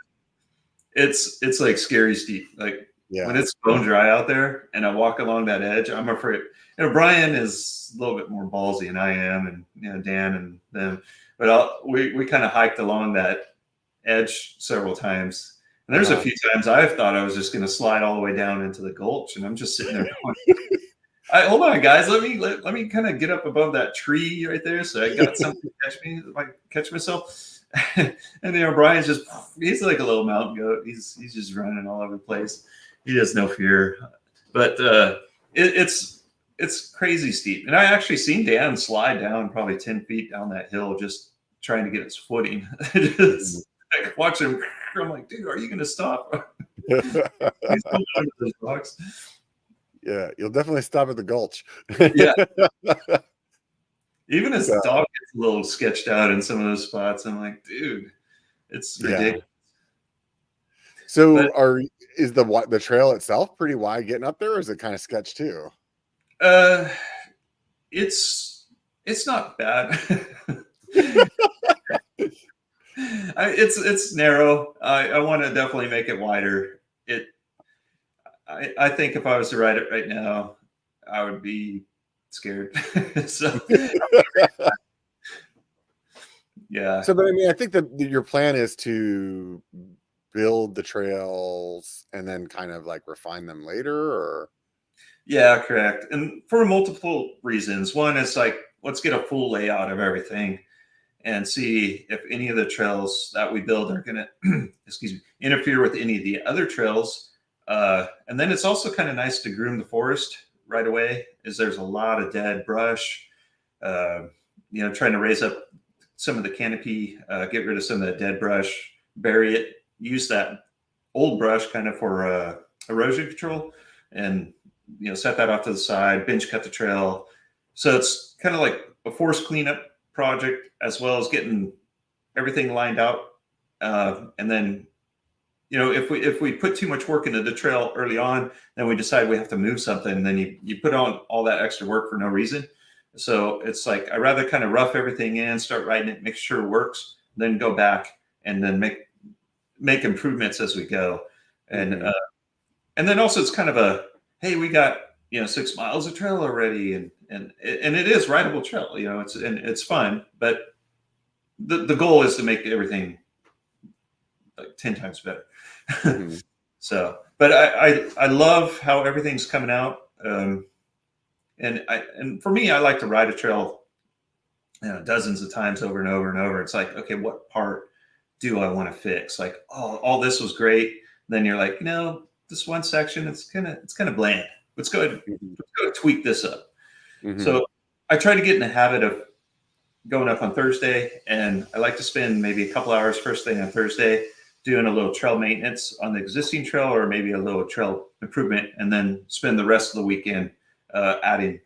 It's like scary steep. Like when it's bone dry out there and I walk along that edge, I'm afraid. You know, Brian is a little bit more ballsy than I am, and you know, Dan and them. But we kind of hiked along that edge several times. And there's a few times I've thought I was just going to slide all the way down into the gulch, and I'm just sitting there going, hold on, guys. Let me kind of get up above that tree right there, so I got something to catch me. If I catch myself, and you know, Brian's he's like a little mountain goat. He's just running all over the place. He has no fear, but it's crazy steep. And I actually seen Dan slide down probably 10 feet down that hill, just trying to get his footing. Just like watch him. I'm like, dude, are you going to stop? He's going under those rocks. Yeah, you'll definitely stop at the gulch. Yeah. Even his dog gets a little sketched out in some of those spots. I'm like, dude, it's ridiculous. So is the trail itself pretty wide getting up there, or is it kind of sketch too? It's not bad. It's narrow. I want to definitely make it wider. I think if I was to ride it right now, I would be scared. So yeah. So, but I mean, I think that your plan is to build the trails and then kind of like refine them later, or? Yeah, correct. And for multiple reasons. One is like, let's get a full layout of everything and see if any of the trails that we build are going to, interfere with any of the other trails. And then it's also kind of nice to groom the forest right away, as there's a lot of dead brush, trying to raise up some of the canopy, get rid of some of that dead brush, bury it, use that old brush kind of for erosion control, and set that off to the side, bench cut the trail. So it's kind of like a forest cleanup project, as well as getting everything lined out. And then, if we put too much work into the trail early on, then we decide we have to move something, and then you put on all that extra work for no reason. So it's like, I rather kind of rough everything in, start riding it, make sure it works, then go back and then make improvements as we go. And then also it's kind of a, hey, we got 6 miles of trail already, and it is rideable trail. It's fun, but the goal is to make everything like 10 times better. So, but I love how everything's coming out. And for me, I like to ride a trail, dozens of times over and over and over. It's like, okay, what part do I want to fix? Like, oh, all this was great. Then you're like, this one section, it's kind of bland. Let's go tweak this up. So I try to get in the habit of going up on Thursday, and I like to spend maybe a couple hours first thing on Thursday doing a little trail maintenance on the existing trail, or maybe a little trail improvement, and then spend the rest of the weekend adding,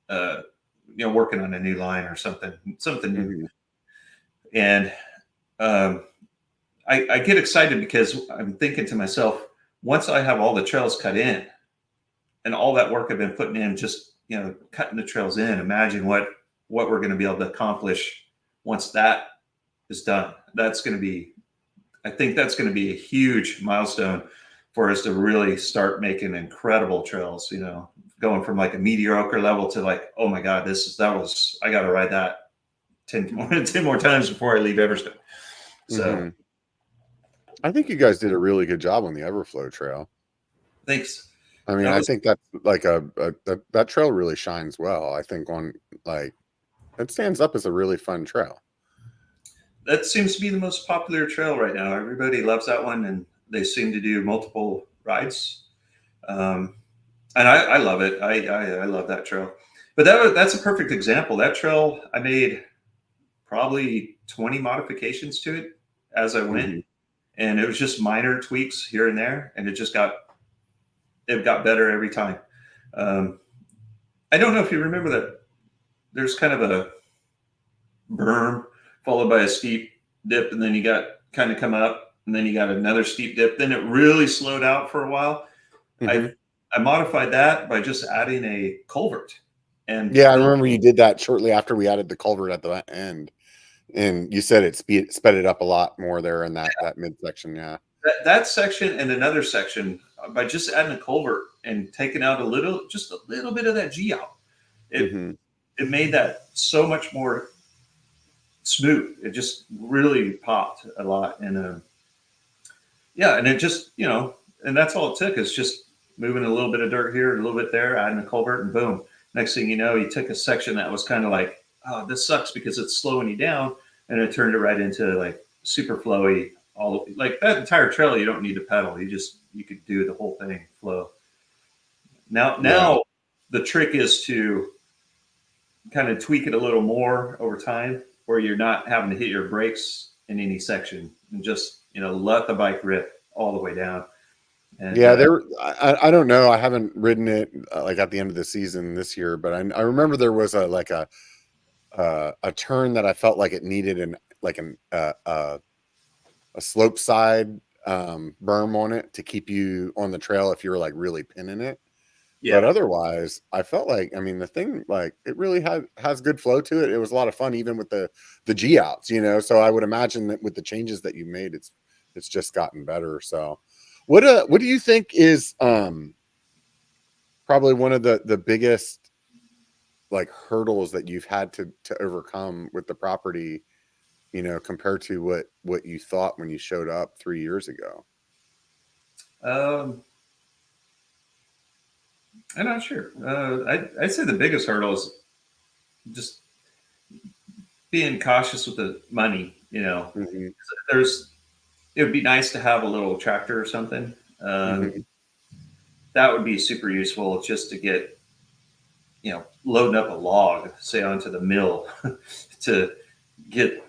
working on a new line or something new. And I get excited because I'm thinking to myself, once I have all the trails cut in and all that work I've been putting in, just, cutting the trails in, imagine what we're going to be able to accomplish once that is done. That's going to be I think that's going to be a huge milestone for us to really start making incredible trails, you know, going from like a mediocre level to like, oh my God, I got to ride that 10 more times before I leave Everstoke. So I think you guys did a really good job on the Everflow trail. thanks. I mean, I think that's like that trail really shines well. I think it stands up as a really fun trail. That seems to be the most popular trail right now. Everybody loves that one, and they seem to do multiple rides. And I love it. I love that trail. But that's a perfect example. That trail, I made probably 20 modifications to it as I went, and it was just minor tweaks here and there, and it got better every time. I don't know if you remember that there's kind of a berm followed by a steep dip, and then you got kind of come up, and then you got another steep dip. Then it really slowed out for a while. I modified that by just adding a culvert. And yeah, I remember you did that shortly after we added the culvert at the end, and you said it sped it up a lot more there in that midsection. Yeah, that section and another section, by just adding a culvert and taking out just a little bit of that G out, it made that so much more smooth. It just really popped a lot. And and it just, you know, and that's all it took, is just moving a little bit of dirt here, a little bit there, adding a culvert, and boom. Next thing you know, you took a section that was kind of like, oh, this sucks because it's slowing you down, and it turned it right into like super flowy. All like that entire trail, you don't need to pedal. You could do the whole thing flow. Now the trick is to kind of tweak it a little more over time, where you're not having to hit your brakes in any section, and just, you know, let the bike rip all the way down. And I don't know. I haven't ridden it like at the end of the season this year, but I remember there was a turn that I felt like it needed a slope side berm on it to keep you on the trail if you were like really pinning it. But otherwise, I felt like, I mean, the thing, like, it really has good flow to it. It was a lot of fun, even with the G outs, you know. So I would imagine that with the changes that you made, it's just gotten better. So what do you think is probably one of the biggest like hurdles that you've had to overcome with the property, you know, compared to what you thought when you showed up 3 years ago? I'm not sure. I'd say the biggest hurdle is just being cautious with the money. You know, it would be nice to have a little tractor or something. That would be super useful, just to get, you know, loading up a log, say, onto the mill to get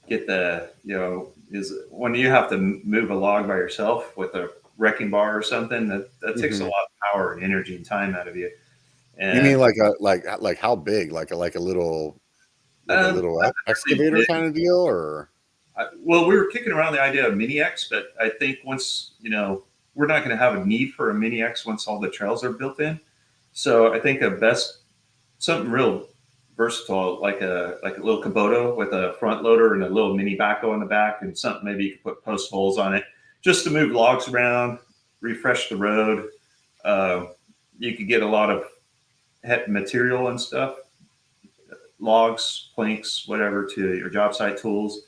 the, you know, is when you have to move a log by yourself with a wrecking bar or something, that takes a lot of power and energy and time out of you. And you mean like how big, like a little excavator kind of deal? Or well, we were kicking around the idea of mini X, but I think once, you know, we're not going to have a need for a mini X once all the trails are built in. So I think something real versatile, like a little Kubota with a front loader and a little mini backhoe in the back, and something maybe you could put post holes on it just to move logs around, refresh the road. You could get a lot of material and stuff, logs, planks, whatever, to your job site tools.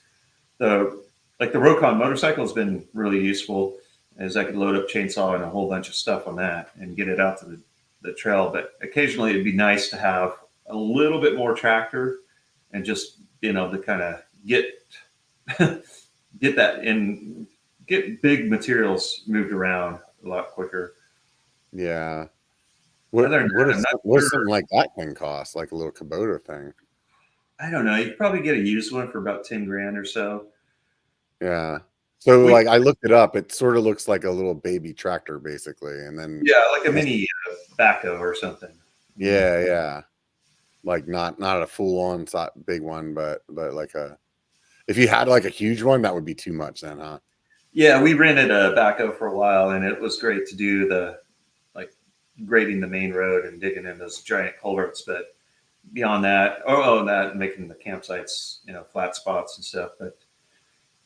The Rokon motorcycle has been really useful, as I could load up chainsaw and a whole bunch of stuff on that and get it out to the trail. But occasionally it'd be nice to have a little bit more tractor and just being able to kind of get that in, get big materials moved around a lot quicker. Yeah. What something like that thing cost? Like a little Kubota thing? I don't know. You could probably get a used one for about 10 grand or so. Yeah. So like I looked it up. It sort of looks like a little baby tractor, basically, and then like a mini backhoe or something. Yeah. Like not a full on big one, but like if you had like a huge one, that would be too much then, huh? Yeah, we rented a backhoe for a while, and it was great to do the grading the main road and digging in those giant culverts. But beyond that, making the campsites, you know, flat spots and stuff.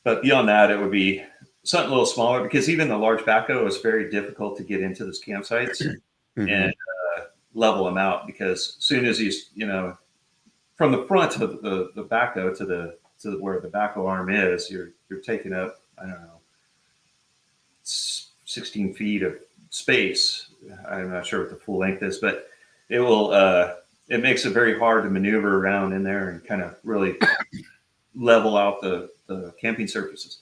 But beyond that, it would be something a little smaller, because even the large backhoe is very difficult to get into those campsites and level them out, because as soon as from the front of the backhoe to where the backhoe arm is, you're taking up, I don't know, 16 feet of space. I'm not sure what the full length is, but it makes it very hard to maneuver around in there and kind of really level out the camping surfaces.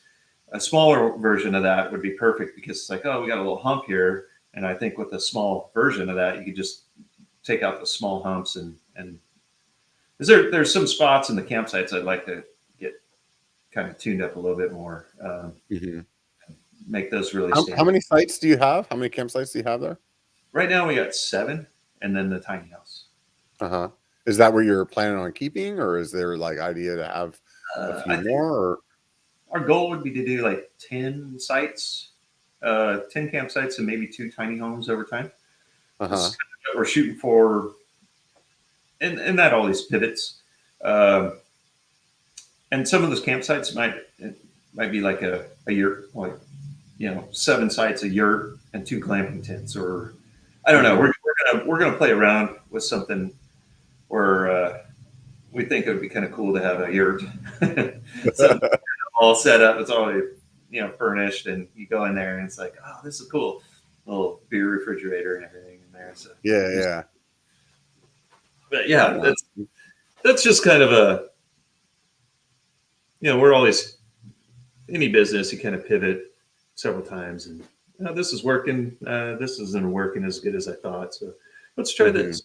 A smaller version of that would be perfect, because it's like, oh, we got a little hump here. And I think with a small version of that, you could just take out the small humps and there's some spots in the campsites I'd like to get kind of tuned up a little bit more. Make those really stand. How many sites do you have? How many campsites do you have there? Right now we got 7, and then the tiny house. Is that where you're planning on keeping, or is there like idea to have a few more? Or? Our goal would be to do like 10 sites, 10 campsites, and maybe 2 tiny homes over time. We're shooting for, and that always pivots. And some of those campsites might be like a yurt, like 7 sites, a yurt, and 2 glamping tents, or I don't know. We're gonna play around with something where we think it would be kind of cool to have a yurt. So all set up, it's already furnished, and you go in there and it's like, oh, this is cool, little beer refrigerator and everything in there. So but that's just kind of a, we're always, any business, you kind of pivot several times, and this is working, this isn't working as good as I thought, so let's try this.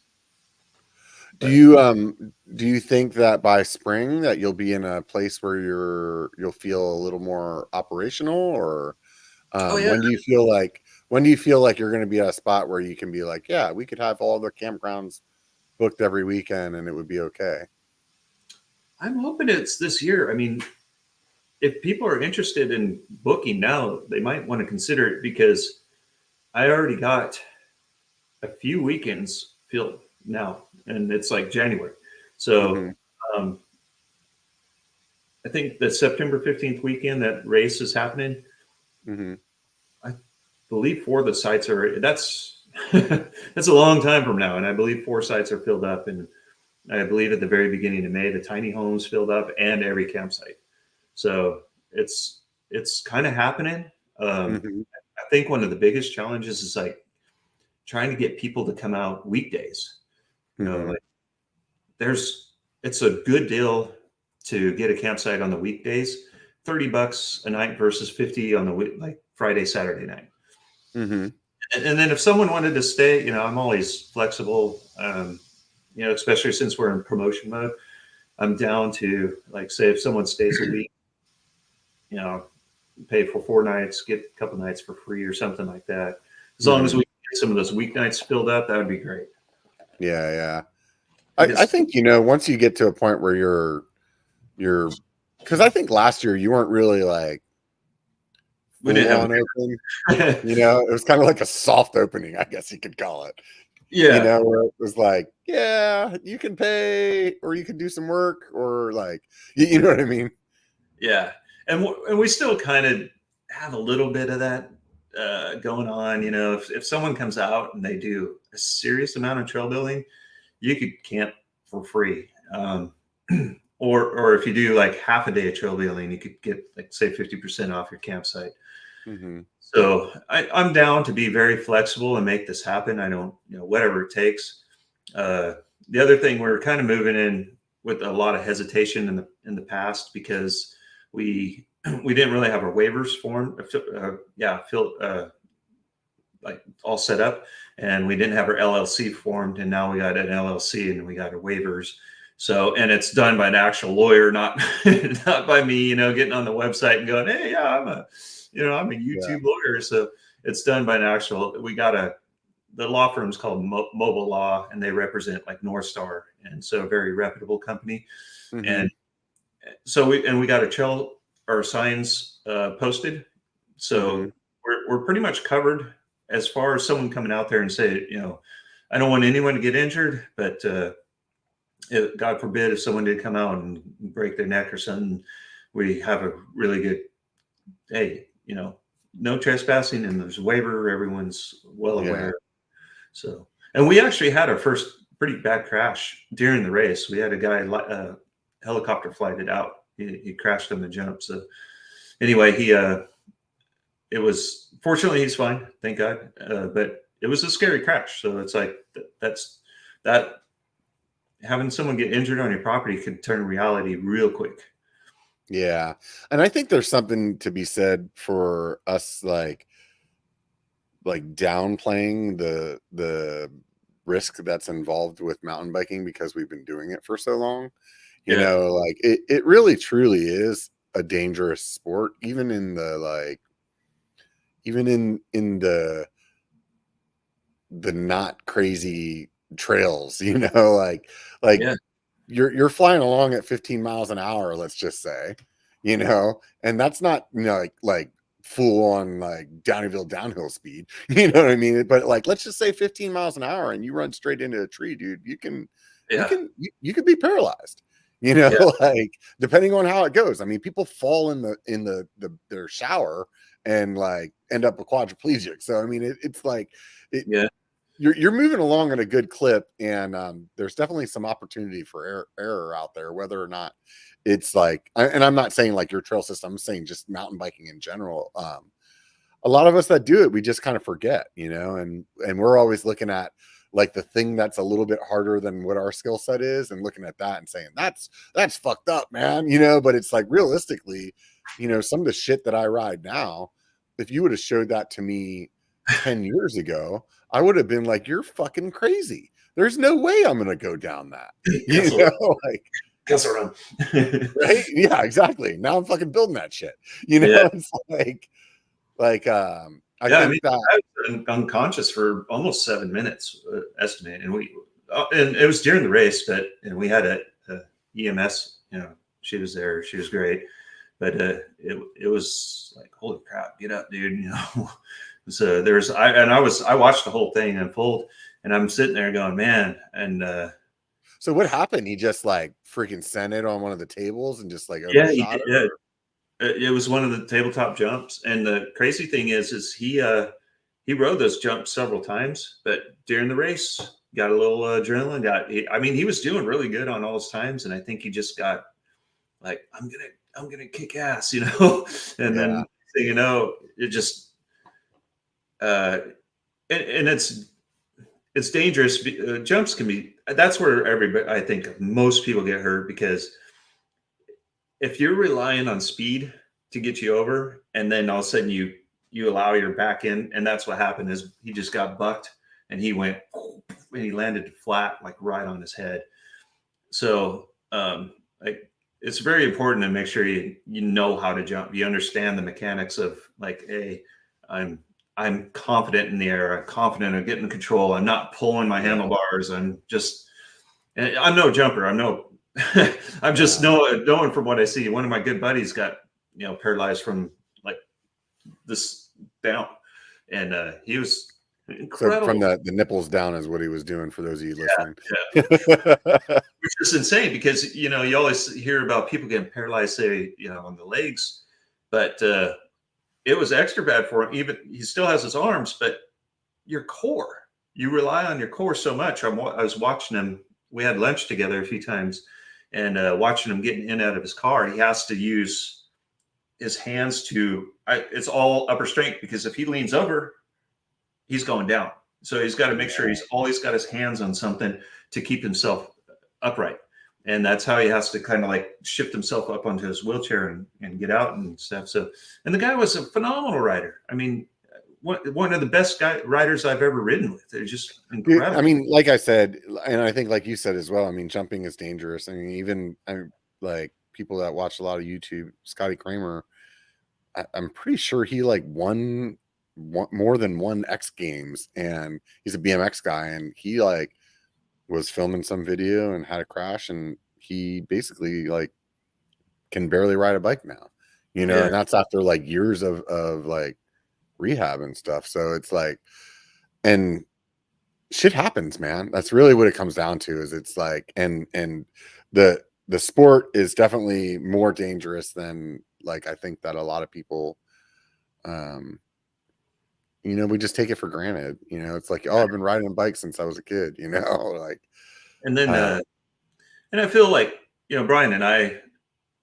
Do you think that by spring that you'll be in a place where you'll feel a little more operational, or when do you feel like you're going to be at a spot where you can be like, yeah, we could have all the campgrounds booked every weekend and it would be okay? I'm hoping it's this year. I mean, if people are interested in booking now, they might want to consider it, because I already got a few weekends filled now, and it's like January. So I think the September 15th weekend, that race is happening. I believe 4 of the sites are, that's a long time from now. And I believe 4 sites are filled up. And I believe at the very beginning of May, the tiny homes filled up and every campsite. So it's kind of happening. I think one of the biggest challenges is like trying to get people to come out weekdays. Like it's a good deal to get a campsite on the weekdays, $30 a night versus $50 on the Friday, Saturday night. And then if someone wanted to stay, I'm always flexible. Especially since we're in promotion mode, I'm down to, like, say if someone stays a week, pay for 4 nights, get a couple nights for free or something like that. As long as we get some of those weeknights filled up, that would be great. Yeah. I think, once you get to a point where you're, because I think last year you weren't really like, we didn't have open. It was kind of like a soft opening, I guess you could call it. Yeah. Where it was like, yeah, you can pay, or you can do some work, or like, you know what I mean? Yeah. And we still kind of have a little bit of that going on. If someone comes out and they do a serious amount of trail building, you could camp for free. Or if you do like half a day of trail building, you could get, like, say 50% off your campsite. So I'm down to be very flexible and make this happen. I don't, whatever it takes. The other thing, we're kind of moving in with a lot of hesitation in the past, because we didn't really have our waivers formed, like all set up, and we didn't have our LLC formed, and now we got an LLC and we got our waivers. So, and it's done by an actual lawyer, not by me, getting on the website and going, hey, yeah, I'm a YouTube lawyer. So it's done by an actual, the law firm's called Mobile Law, and they represent like North Star. And so a very reputable company. And so we got our signs posted. So we're pretty much covered as far as someone coming out there and say, I don't want anyone to get injured, but God forbid if someone did come out and break their neck or something, we have a really good, hey, no trespassing, and there's a waiver. Everyone's well aware. So, and we actually had our first pretty bad crash during the race. We had a guy helicopter flighted out. He crashed on the jump. So anyway, it was, fortunately he's fine, thank God. But it was a scary crash. So it's like that having someone get injured on your property could turn reality real quick. Yeah. And I think there's something to be said for us, like downplaying the risk that's involved with mountain biking because we've been doing it for so long. You know, like it really truly is a dangerous sport, even in the the not crazy trails, you know, like you're flying along at 15 miles an hour, let's just say, you know, and that's not, you know, like full on like downhill speed, you know what I mean? But like, let's just say 15 miles an hour and you run straight into a tree, dude, you could be paralyzed, you know, like depending on how it goes. I mean, people fall in their shower and like end up a quadriplegic. So I mean, it's like you're moving along at a good clip, and there's definitely some opportunity for error out there, whether or not it's like, and I'm not saying like your trail system, I'm saying just mountain biking in general. A lot of us that do it, we just kind of forget, you know, and we're always looking at like the thing that's a little bit harder than what our skill set is, and looking at that and saying that's fucked up, man, you know. But it's like, realistically, you know, some of the shit that I ride now, if you would have showed that to me 10 years ago, I would have been like, you're fucking crazy. There's no way I'm going to go down that. You know, like, around. Right? Yeah, exactly. Now I'm fucking building that shit. You know, it's like, I think that I was unconscious for almost 7 minutes, estimated, and it was during the race, and we had a EMS, you know, she was there, she was great, but it was like, holy crap, get up, dude, you know. So I watched the whole thing unfold, and I'm sitting there going, man, and so what happened? He just like freaking sent it on one of the tables and just like overshot it? It was one of the tabletop jumps, and the crazy thing is he rode those jumps several times, but during the race got a little adrenaline. He was doing really good on all his times, and I think he just got like, I'm gonna kick ass, you know. And then you know, it just and it's dangerous. Jumps can be, that's where everybody, I think most people get hurt, because if you're relying on speed to get you over, and then all of a sudden you allow your back in, and that's what happened, is he just got bucked and he went and he landed flat, like right on his head. So like, it's very important to make sure you know how to jump. You understand the mechanics of like, hey, I'm confident in the air. I'm confident of getting control. I'm not pulling my handlebars. I'm no jumper. I'm just knowing from what I see. One of my good buddies got, you know, paralyzed from like this down, and he was incredible. So from the nipples down is what he was doing, for those of you listening. Which is insane, because, you know, you always hear about people getting paralyzed, say, you know, on the legs, but it was extra bad for him. Even he still has his arms, but your core, you rely on your core so much. I was watching him. We had lunch together a few times, and watching him getting in and out of his car. He has to use his hands it's all upper strength, because if he leans over, he's going down. So he's got to make sure he's always got his hands on something to keep himself upright. And that's how he has to kind of like shift himself up onto his wheelchair and get out and stuff. So, and the guy was a phenomenal rider. I mean, one of the best riders I've ever ridden with. They're just incredible. I mean, like I said, and I think like you said as well, I mean, jumping is dangerous. I mean, even like people that watch a lot of YouTube, Scotty Kramer, I'm pretty sure he like won more than one X Games, and he's a BMX guy, and he like was filming some video and had a crash, and he basically like can barely ride a bike now, you know. And that's after like years of like rehab and stuff. So it's like, and shit happens, man. That's really what it comes down to, is it's like, and the sport is definitely more dangerous than like I think that a lot of people we just take it for granted. It's like, oh, I've been riding bikes since I was a kid, like, and then, and I feel like, Brian and I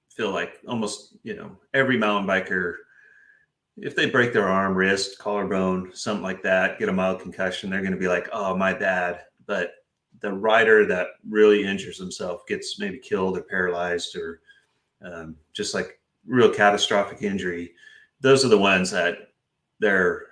feel like almost, every mountain biker, if they break their arm, wrist, collarbone, something like that, get a mild concussion, they're going to be like, oh, my bad. But the rider that really injures himself, gets maybe killed or paralyzed, or just like real catastrophic injury, those are the ones that their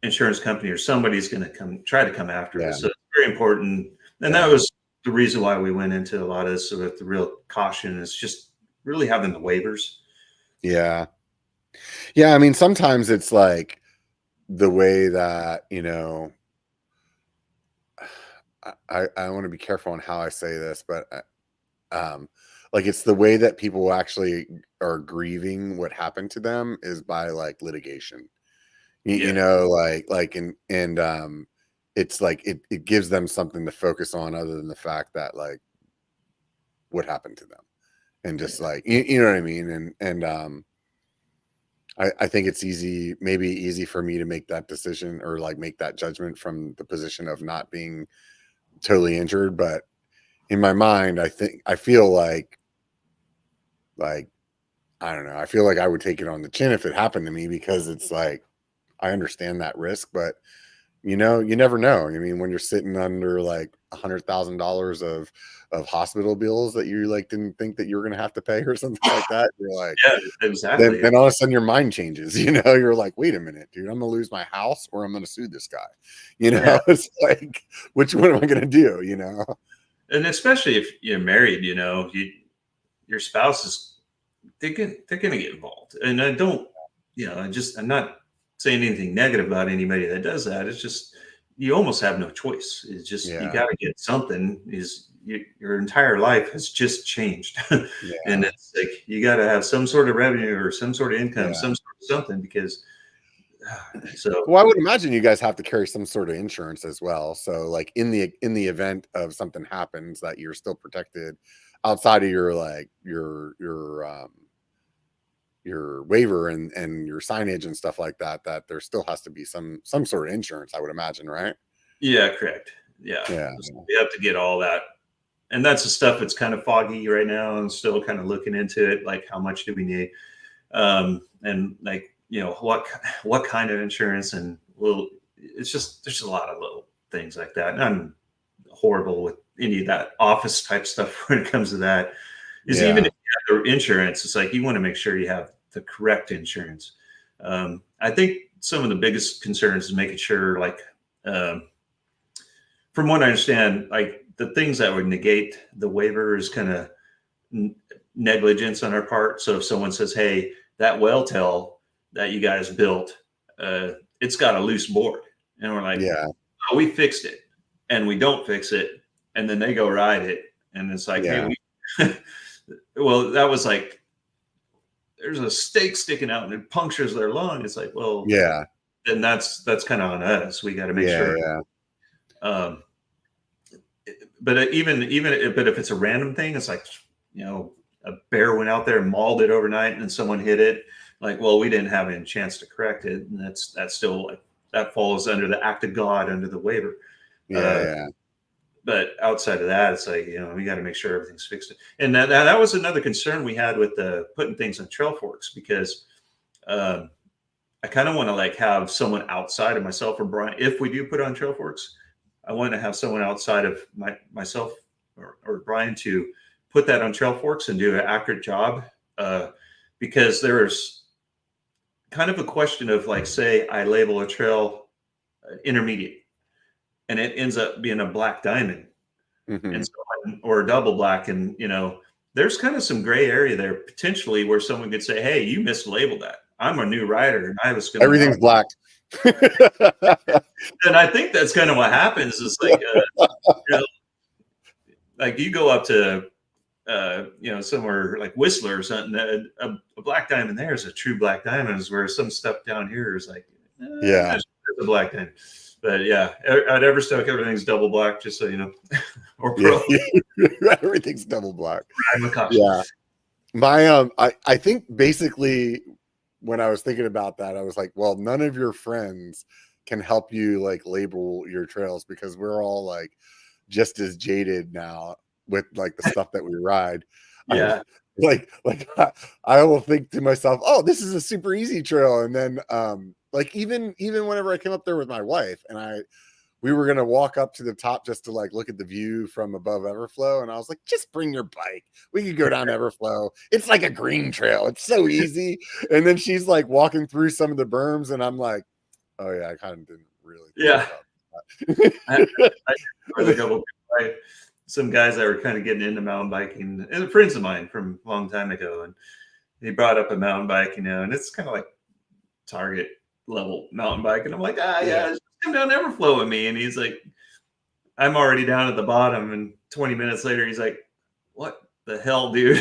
insurance company or somebody's going to try to come after us. So it's very important. And that was the reason why we went into a lot of this with the real caution, is just really having the waivers. Yeah. I mean, sometimes it's like the way that, I want to be careful on how I say this, but like, it's the way that people actually are grieving what happened to them is by like litigation. It's like it gives them something to focus on other than the fact that, like, what happened to them, and just like, you know what I mean? And I think it's maybe easy for me to make that decision, or like make that judgment from the position of not being totally injured. But in my mind, I feel like, I don't know. I feel like I would take it on the chin if it happened to me, because it's like, I understand that risk, but you never know. I mean, when you're sitting under like $100,000 of hospital bills that you like didn't think that you were going to have to pay or something like that, you're like, yeah, exactly. Then all of a sudden your mind changes. You're like, wait a minute, dude, I'm gonna lose my house or I'm gonna sue this guy. It's like, which one am I gonna do? And especially if you're married, your spouse is, they're gonna get involved. And I don't, I'm not saying anything negative about anybody that does that. It's just, you almost have no choice. It's just, you got to get something. Your entire life has just changed. And it's like, you got to have some sort of revenue or some sort of income, some sort of something, because well, I would imagine you guys have to carry some sort of insurance as well. So like, in the event of something happens, that you're still protected outside of your like your waiver and your signage and stuff like that, that there still has to be some sort of insurance, I would imagine, right? Yeah, correct. Yeah. So we have to get all that. And that's the stuff that's kind of foggy right now, and still kind of looking into it. Like, how much do we need? And like, what kind of insurance? And it's just, there's a lot of little things like that. And I'm horrible with any of that office type stuff when it comes to that. Even if you have the insurance, it's like, you want to make sure you have the correct insurance. I think some of the biggest concerns is making sure, like, from what I understand, like, the things that would negate the waiver is kind of negligence on our part. So if someone says, hey, that well tail that you guys built, it's got a loose board, and we're like, oh, we fixed it, and we don't fix it, and then they go ride it, and it's like, hey, well, that was like, there's a stake sticking out and it punctures their lung. It's like, well, then that's kind of on us. We got to make sure. But but if it's a random thing, it's like, a bear went out there and mauled it overnight, and then someone hit it. Like, well, we didn't have any chance to correct it, and that's still, like, that falls under the act of God, under the waiver. But outside of that, it's like, we got to make sure everything's fixed. And that was another concern we had with putting things on trail forks, because I kind of want to like have someone outside of myself or Brian. If we do put on trail forks, I want to have someone outside of myself or Brian to put that on trail forks and do an accurate job, because there's kind of a question of, like, say I label a trail intermediate, and it ends up being a black diamond, and or a double black, and there's kind of some gray area there potentially where someone could say, hey, you mislabeled that. I'm a new rider, and I was going to, everything's black. And I think that's kind of what happens. Is like, like, you go up to somewhere like Whistler or something, a black diamond there is a true black diamond, is where some stuff down here is like, it's a black diamond. But at Everstoke, everything's double black, just so you know. Or pro. Everything's double black. My I think basically when I was thinking about that, I was like, well, none of your friends can help you like label your trails because we're all like just as jaded now with like the stuff that we ride. I Yeah. like I will think to myself, oh, this is a super easy trail. And then like even whenever I came up there with my wife and we were gonna walk up to the top just to like look at the view from above Everflow, and I was like, just bring your bike. We could go down Everflow. It's like a green trail. It's so easy. And then she's like walking through some of the berms, and I'm like, oh yeah, I kind of didn't really think I, about that. I with a couple some guys that were kind of getting into mountain biking, and friends of mine from a long time ago, and he brought up a mountain bike, and it's kind of like Target level mountain bike, and I'm like, yeah, just come down Everflow with me, and he's like, I'm already down at the bottom, and 20 minutes later, he's like, what the hell, dude?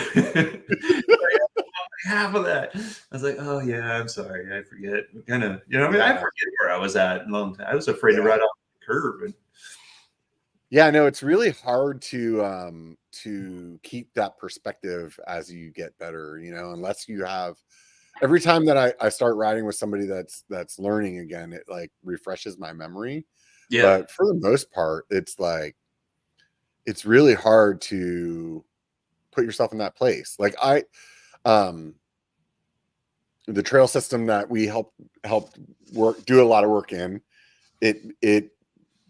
Half of that. I was like, oh yeah, I'm sorry, I forget. Kind of, I mean, I forget where I was at in a long time. I was afraid to ride off the curb. And yeah, no, it's really hard to keep that perspective as you get better, unless you have every time that I start riding with somebody that's learning again, it like refreshes my memory. yeah, But for the most part, it's like it's really hard to put yourself in that place. Like the trail system that we helped do a lot of work in, it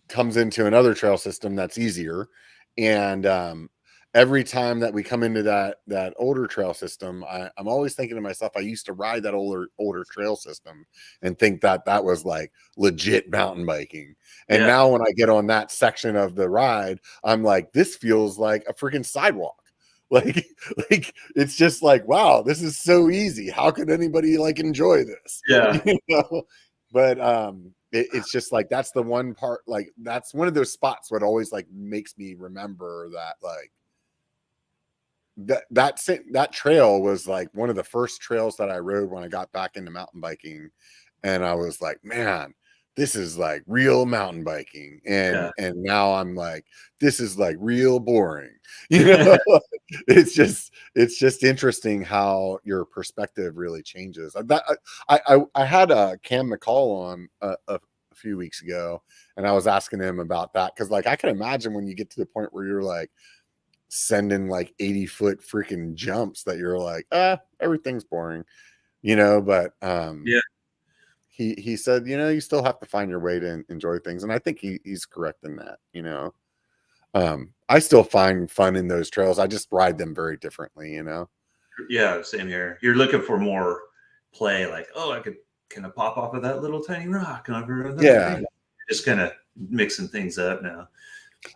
comes into another trail system that's easier. And every time that we come into that older trail system, I'm always thinking to myself, I used to ride that older trail system and think that was like legit mountain biking. And now when I get on that section of the ride, I'm like, this feels like a freaking sidewalk. Like it's just like, wow, this is so easy. How could anybody like enjoy this? yeah, But it's just like that's the one part, like that's one of those spots what always like makes me remember that like that trail was like one of the first trails that I rode when I got back into mountain biking, and I was like, man, this is like real mountain biking. And now I'm like, this is like real boring. It's just interesting how your perspective really changes. I had a Cam McCall on a few weeks ago, and I was asking him about that because like I can imagine when you get to the point where you're like sending like 80-foot freaking jumps that you're like, everything's boring, but he said, you still have to find your way to enjoy things. And I think he's correct in that. I still find fun in those trails. I just ride them very differently, Yeah, same here. You're looking for more play, like, oh, I could kind of pop off of that little tiny rock. Just kind of mixing things up now.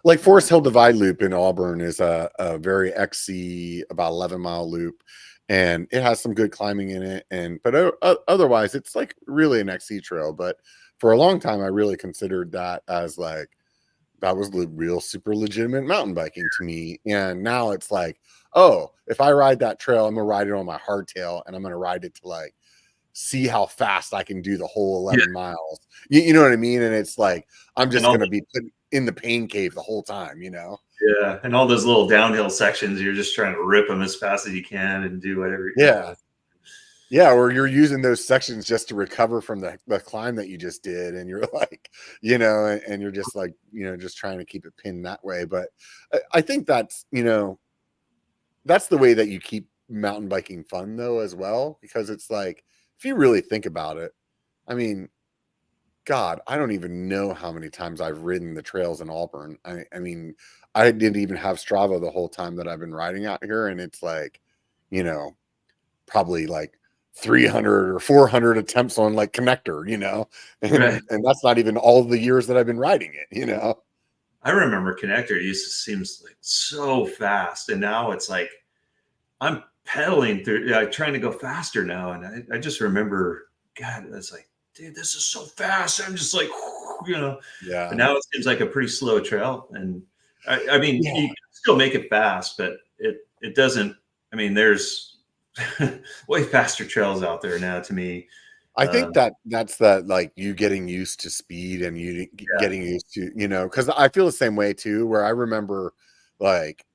Like Forest Hill Divide Loop in Auburn is a very XC, about 11-mile loop, and it has some good climbing in it. But otherwise, it's like really an XC trail. But for a long time, I really considered that as like that was the real super legitimate mountain biking to me. And now it's like, oh, if I ride that trail, I'm gonna ride it on my hardtail, and I'm gonna ride it to like see how fast I can do the whole 11 miles. You know what I mean? And it's like I'm just gonna be put in the pain cave the whole time, Yeah, and all those little downhill sections, you're just trying to rip them as fast as you can and do whatever. Yeah, or you're using those sections just to recover from the climb that you just did, and you're like, and you're just like, just trying to keep it pinned that way. But I think that's that's the way that you keep mountain biking fun though as well, because it's like if you really think about it, I mean, God, I don't even know how many times I've ridden the trails in Auburn. I mean, I didn't even have Strava the whole time that I've been riding out here, and it's like, probably like 300 or 400 attempts on like connector, and that's not even all the years that I've been riding it, I remember connector used to seem like so fast, and now it's like I'm pedaling through, trying to go faster now, and I just remember, God, it's like, dude, this is so fast. I'm just like, Yeah. But now it seems like a pretty slow trail, and I mean, you can still make it fast, but it doesn't. I mean, there's way faster trails out there now. To me, I think that's like you getting used to speed and you getting used to, because I feel the same way too, where I remember like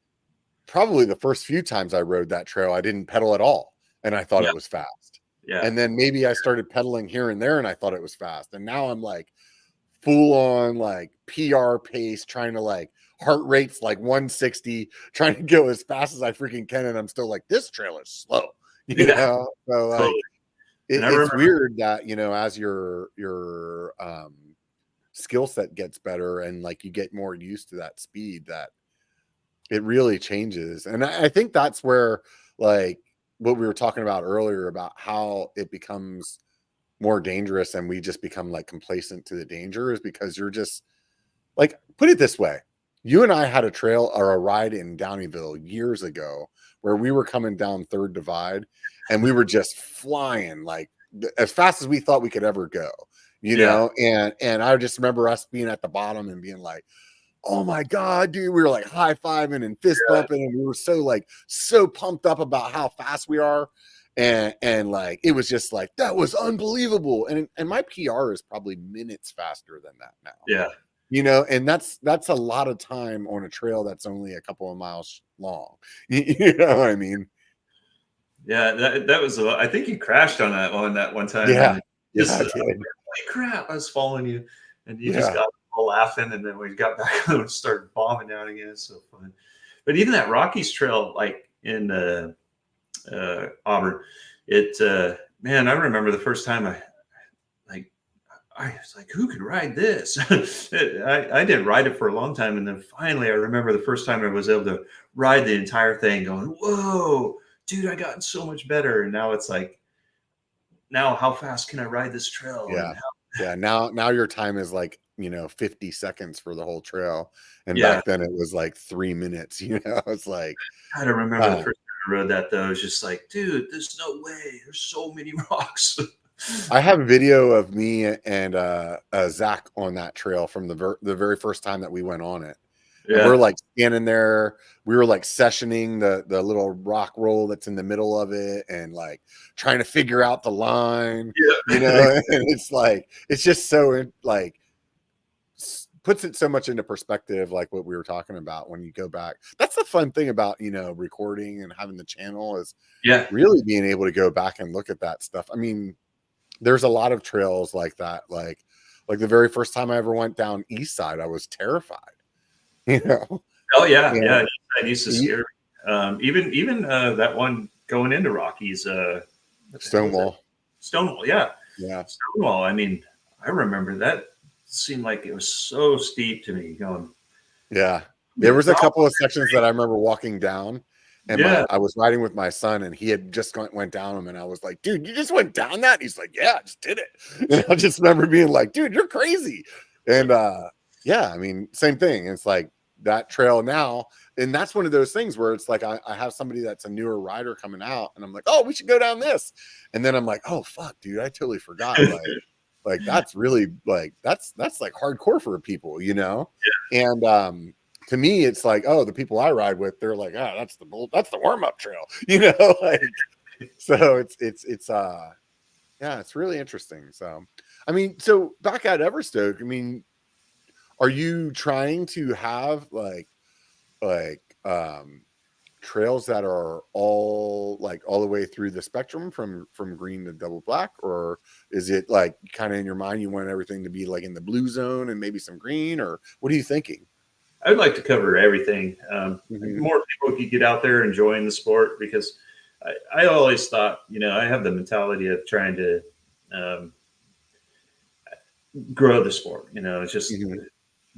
probably the first few times I rode that trail, I didn't pedal at all. And I thought it was fast, Yeah. And then maybe I started pedaling here and there and I thought it was fast. And now I'm like full on like PR pace, trying to like heart rate's like 160, trying to go as fast as I freaking can. And I'm still like, this trail is slow, you Yeah. know? So like, Totally. And I it's remember, weird that, you know, as your skill set gets better and like you get more used to that speed, that it really changes. And I think that's where like what we were talking about earlier about how it becomes more dangerous and we just become like complacent to the danger, is because you're just like, put it this way. You and I had a trail or a ride in Downeyville years ago where we were coming down Third Divide and we were just flying like as fast as we thought we could ever go, you yeah, know? And I just remember us being at the bottom and being like, oh my God, dude, we were like high-fiving and fist bumping, and we were so like so pumped up about how fast we are. And like it was just like, that was unbelievable. And my PR is probably minutes faster than that now. yeah. You know, and that's a lot of time on a trail that's only a couple of miles long. You know what I mean? Yeah, that was. I think you crashed on that one time, Yeah. and Yeah, just I did. holy crap, I was following you, and you just Yeah. got all laughing, and then we got back and started bombing down again. It's so fun. But even that Rockies trail, like in Auburn, man, I remember the first time I was like, who could ride this? I didn't ride it for a long time. And then finally, I remember the first time I was able to ride the entire thing going, whoa, dude, I got so much better. And now it's like, now how fast can I ride this trail? Yeah. And Yeah. Now your time is like, you know, 50 seconds for the whole trail. And yeah, back then it was like 3 minutes, you know, it's like, I don't remember the first time I rode that though. It's just like, dude, there's no way. There's so many rocks. I have a video of me and Zach on that trail from the very first time that we went on it. And we're Yeah. like standing there. We were like sessioning the little rock roll that's in the middle of it and like trying to figure out the line, Yeah. you know, and it's like, it's just so like puts it so much into perspective, like what we were talking about when you go back. That's the fun thing about, you know, recording and having the channel is Yeah. really being able to go back and look at that stuff. I mean, there's a lot of trails like that. Like the very first time I ever went down East Side, I was terrified, you know? Oh yeah. And Yeah. I used to scare me. Even that one going into Rockies, what the hell was that? Stonewall. Stonewall. Yeah. Yeah. Stonewall. I mean, I remember that seemed like it was so steep to me going. Yeah. There was a couple of sections that I remember walking down and I was riding with my son and he had just went down them. And I was like, dude, you just went down that? And he's like, yeah, I just did it. And I just remember being like, dude, you're crazy. And yeah, I mean, same thing. It's like that trail now. And that's one of those things where it's like, I have somebody that's a newer rider coming out and I'm like, oh, we should go down this. And then I'm like, oh, fuck, dude, I totally forgot. Like that's really like, that's like hardcore for people, you know? Yeah. And, to me, it's like, oh, the people I ride with, they're like, oh, that's the warm-up trail, you know, like, so it's yeah, it's really interesting. So, I mean, so back at Everstoke, I mean, are you trying to have like trails that are all the way through the spectrum from green to double black, or is it like kind of in your mind you want everything to be like in the blue zone and maybe some green, or what are you thinking? I would like to cover everything. Mm-hmm. More people could get out there enjoying the sport, because I always thought, you know, I have the mentality of trying to grow the sport. You know, it's just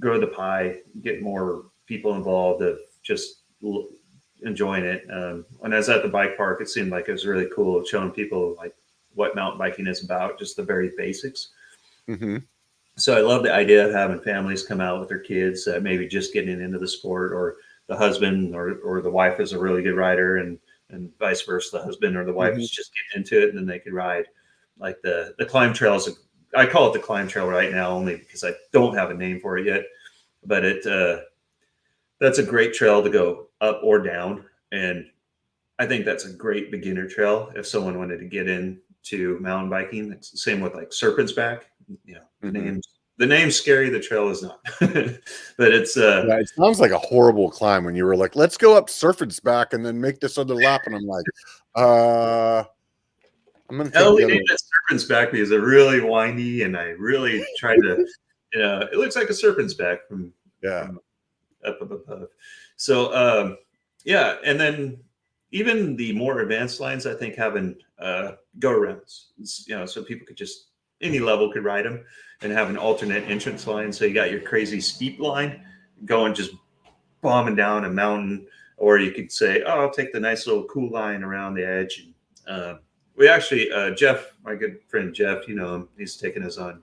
grow the pie, get more people involved of just enjoying it. When I was at the bike park, it seemed like it was really cool showing people like what mountain biking is about, just the very basics. Mm-hmm. So I love the idea of having families come out with their kids, maybe just getting into the sport, or the husband or the wife is a really good rider, and vice versa. The husband or the wife is just getting into it, and then they could ride like the climb trails. I call it the climb trail right now only because I don't have a name for it yet, but that's a great trail to go up or down. And I think that's a great beginner trail if someone wanted to get into mountain biking. It's the same with like Serpent's Back. You know, the name's scary. The trail is not, but it's yeah, it sounds like a horrible climb when you were like, let's go up Serpent's Back and then make this other lap. And I'm like, I'm gonna take Oh, the we other named one. it Serpent's Back because they're really windy, and I really tried to, it looks like a serpent's back from up above. So yeah, and then even the more advanced lines, I think having go arounds, so people could just any level could ride them and have an alternate entrance line. So you got your crazy steep line going just bombing down a mountain, or you could say, "Oh, I'll take the nice little cool line around the edge." We actually, Jeff, my good friend Jeff, you know him, he's taken us on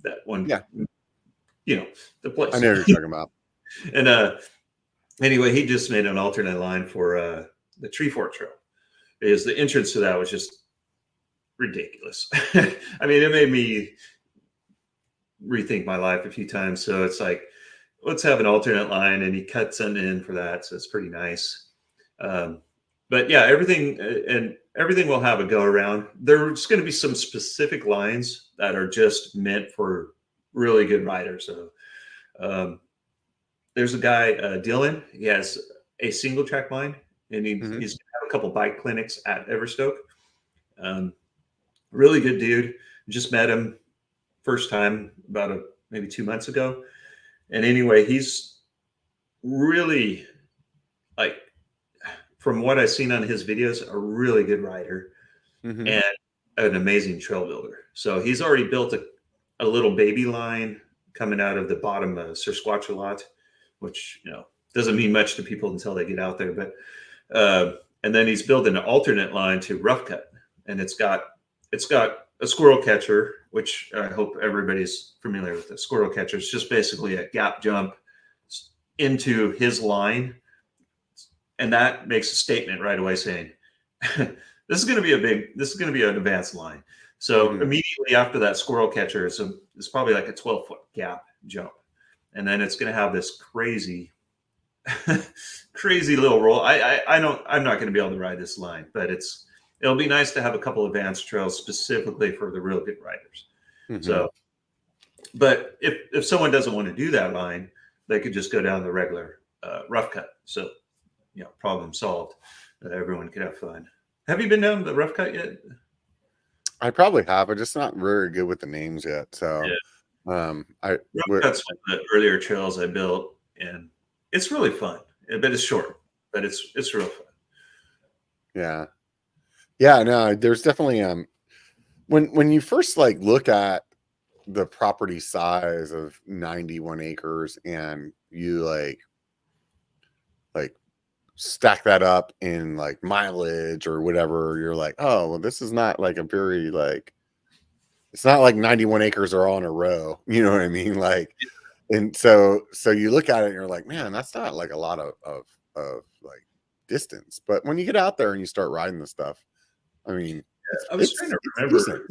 that one. Yeah, The place. I know what you're talking about. And anyway, he just made an alternate line for the Tree Fort Trail because the entrance to that was just ridiculous. I mean, it made me rethink my life a few times. So it's like, let's have an alternate line, and he cuts an in for that. So it's pretty nice. But yeah, everything will have a go around. There's going to be some specific lines that are just meant for really good riders. So there's a guy, Dylan. He has a single track line, and he's going to have a couple bike clinics at Everstoke. Really good dude. Just met him first time about maybe 2 months ago. And anyway, he's really, like, from what I've seen on his videos, a really good rider and an amazing trail builder. So he's already built a little baby line coming out of the bottom of Saskatchewan, which doesn't mean much to people until they get out there. But and then he's built an alternate line to Rough Cut, and it's got a squirrel catcher, which I hope everybody's familiar with. The squirrel catcher is just basically a gap jump into his line, and that makes a statement right away saying, "This is going to be an advanced line." So immediately after that squirrel catcher, it's probably like a 12-foot gap jump, and then it's going to have this crazy little roll. I'm not going to be able to ride this line, but it'll be nice to have a couple advanced trails specifically for the real good riders. So, but if someone doesn't want to do that line, they could just go down the regular Rough Cut. So, problem solved. Everyone could have fun. Have you been down the Rough Cut yet? I probably have. I'm just not very good with the names yet. So, Rough Cut's one of the earlier trails I built, and it's really fun. But it's short, but it's real fun. Yeah. Yeah, no, there's definitely when you first look at the property size of 91 acres and you like stack that up in mileage or whatever, you're like, oh, well, this is not a very it's not like 91 acres are all in a row. You know what I mean? And so you look at it and you're like, man, that's not a lot of distance. But when you get out there and you start riding the stuff, I mean, I was trying to remember. Decent,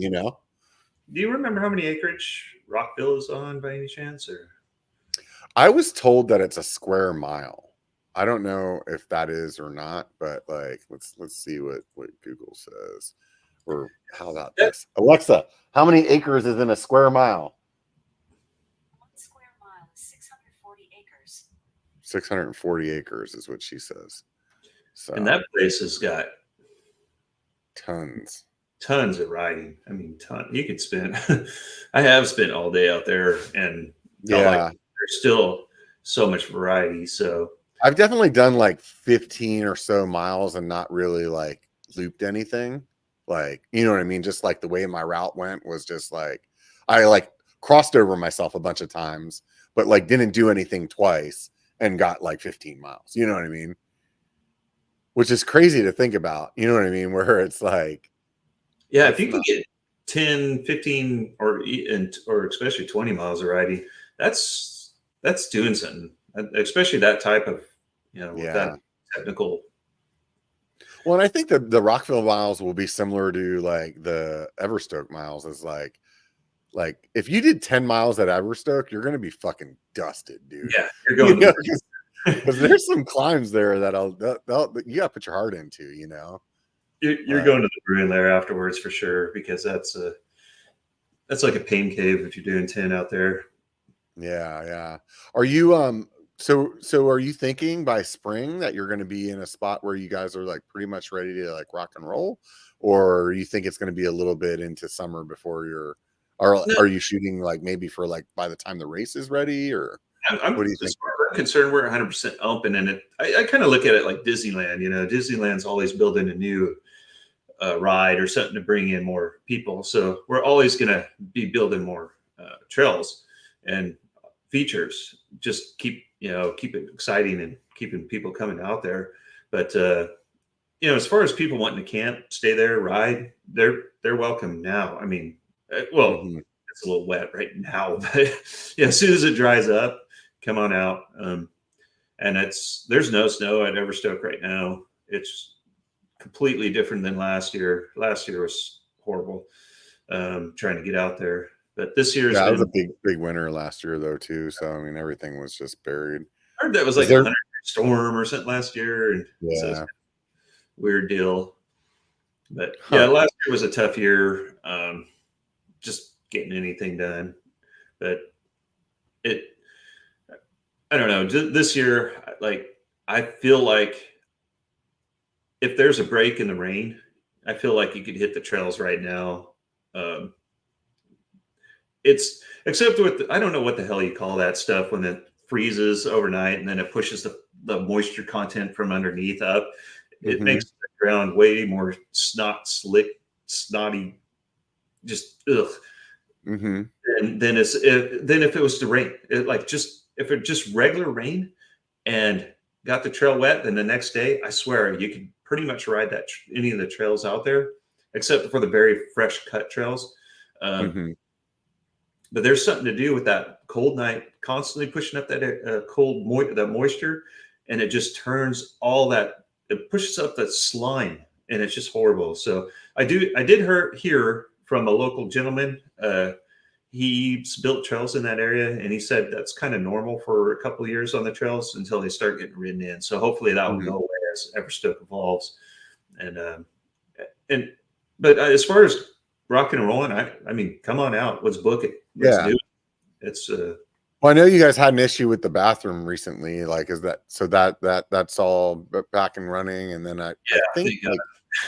Do you remember how many acreage Rockville is on by any chance? Or I was told that it's a square mile. I don't know if that is or not, but let's see what Google says. Or how about this? Alexa, how many acres is in a square mile? 1 square mile is 640 acres. 640 acres is what she says. So, and that place has got tons of riding. I mean, you could spend I have spent all day out there, and there's still so much variety. So I've definitely done 15 or so miles and not really looped anything. You know what I mean? Just the way my route went was just I crossed over myself a bunch of times, but didn't do anything twice and got 15 miles. You know what I mean? Which is crazy to think about. You know what I mean? Where it's yeah, if you can get 10, 15, or especially 20 miles of riding, that's doing something. Especially that type of, with that technical. Well, and I think that the Rockville miles will be similar to the Everstoke miles. Is if you did 10 miles at Everstoke, you're going to be fucking dusted, dude. Yeah, you're going because there's some climbs there that you got to put your heart into. You're going to the ruin there afterwards for sure, because that's like a pain cave if you're doing 10 out there. Yeah. Are you so are you thinking by spring that you're going to be in a spot where you guys are pretty much ready to rock and roll, or you think it's going to be a little bit into summer before you're, or are you shooting like maybe for like by the time the race is ready, or what do you think? As far as I'm concerned, we're 100% open, and I kind of look at it like Disneyland. You know, Disneyland's always building a new ride or something to bring in more people. So we're always going to be building more trails and features. Just keep it exciting and keeping people coming out there. But as far as people wanting to camp, stay there, ride, they're welcome now. I mean, well, it's a little wet right now, but as soon as it dries up, come on out. And there's no snow at Everstoke right now. It's completely different than last year. Last year was horrible trying to get out there. But this year's it was a big winter last year though too. So I mean everything was just buried. I heard that was like a 100-year storm or something last year, and so it's a weird deal. But last year was a tough year, just getting anything done. But I don't know. This year, like I feel like if there's a break in the rain, I feel like you could hit the trails right now. It's except with I don't know what the hell you call that stuff when it freezes overnight and then it pushes the moisture content from underneath up. It makes the ground way more snotty, just ugh. And then if it was to rain, if it just regular rain and got the trail wet, then the next day, I swear you could pretty much ride any of the trails out there, except for the very fresh cut trails. But there's something to do with that cold night, constantly pushing up that that moisture, and it just turns all that. It pushes up that slime, and it's just horrible. So I did hear from a local gentleman. He's built trails in that area, and he said that's kind of normal for a couple of years on the trails until they start getting ridden in. So hopefully that will go away as Everstoke evolves. But as far as rocking and rolling, I mean, come on out. Let's book it. Let's do it. It's well, I know you guys had an issue with the bathroom recently. Like, is that so that's all back and running? And then I think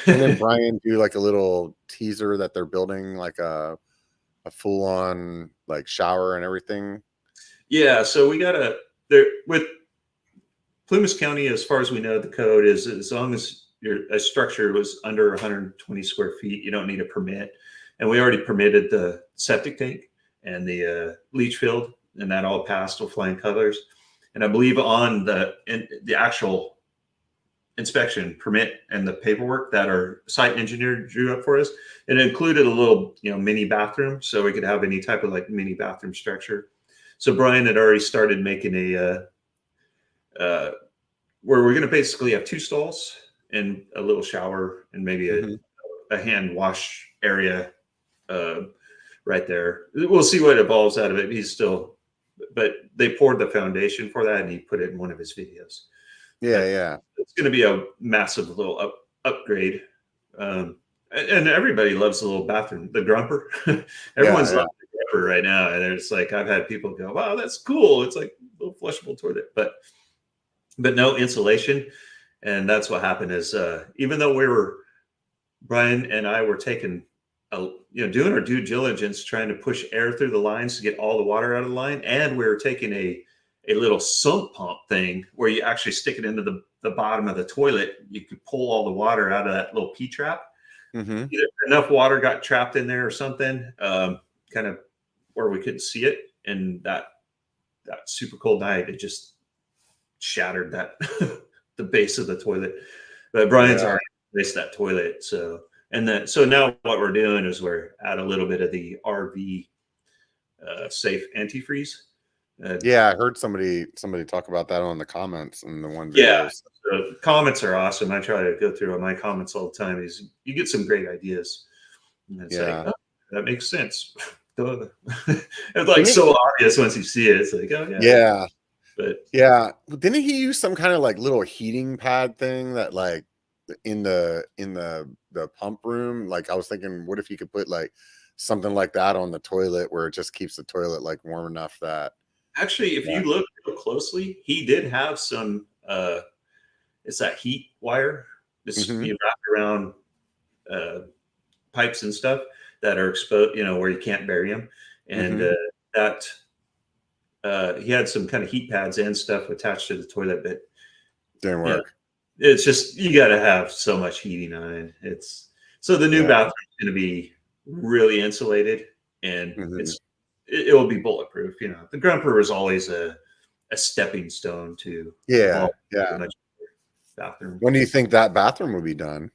and then Brian do like a little teaser that they're building like a full on like shower and everything. Yeah. So we got with Plumas County, as far as we know, the code is as long as a structure was under 120 square feet, you don't need a permit. And we already permitted the septic tank and the leach field, and that all passed with flying colors. And I believe on the actual inspection permit and the paperwork that our site engineer drew up for us, it included a little mini bathroom, so we could have any type of like mini bathroom structure. So Brian had already started making a where we're going to basically have 2 stalls and a little shower and maybe a hand wash area right there. We'll see what evolves out of it. But they poured the foundation for that, and he put it in one of his videos. It's going to be a massive little upgrade. And everybody loves the little bathroom, the grumper. Everyone's loving the grumper right now. And it's like, I've had people go, wow, that's cool. It's like a little flushable toilet, but no insulation. And that's what happened is, even though Brian and I were taking, doing our due diligence, trying to push air through the lines to get all the water out of the line. And we were taking a little sump pump thing where you actually stick it into the bottom of the toilet. You could pull all the water out of that little P-trap. Either enough water got trapped in there or something, kind of where we couldn't see it. And that super cold night, it just shattered the base of the toilet. But Brian's already replaced that toilet. So now what we're doing is we're add a little bit of the RV safe antifreeze. I heard somebody talk about that on the comments and the one videos. Yeah, the comments are awesome. I try to go through my comments all the time. You get some great ideas. And it's like, oh, that makes sense. It's like so obvious once you see it. It's like, oh yeah. But didn't he use some kind of like little heating pad thing that like in the pump room? Like I was thinking, what if you could put like something like that on the toilet where it just keeps the toilet like warm enough that actually, if you look real closely, he did have some it's that heat wire just wrapped around pipes and stuff that are exposed, where you can't bury them. And that he had some kind of heat pads and stuff attached to the toilet, but didn't work. It's just, you got to have so much heating on it. So the new bathroom is going to be really insulated, and it will be bulletproof. The ground prover is always a stepping stone to bathroom. When do you think that bathroom will be done?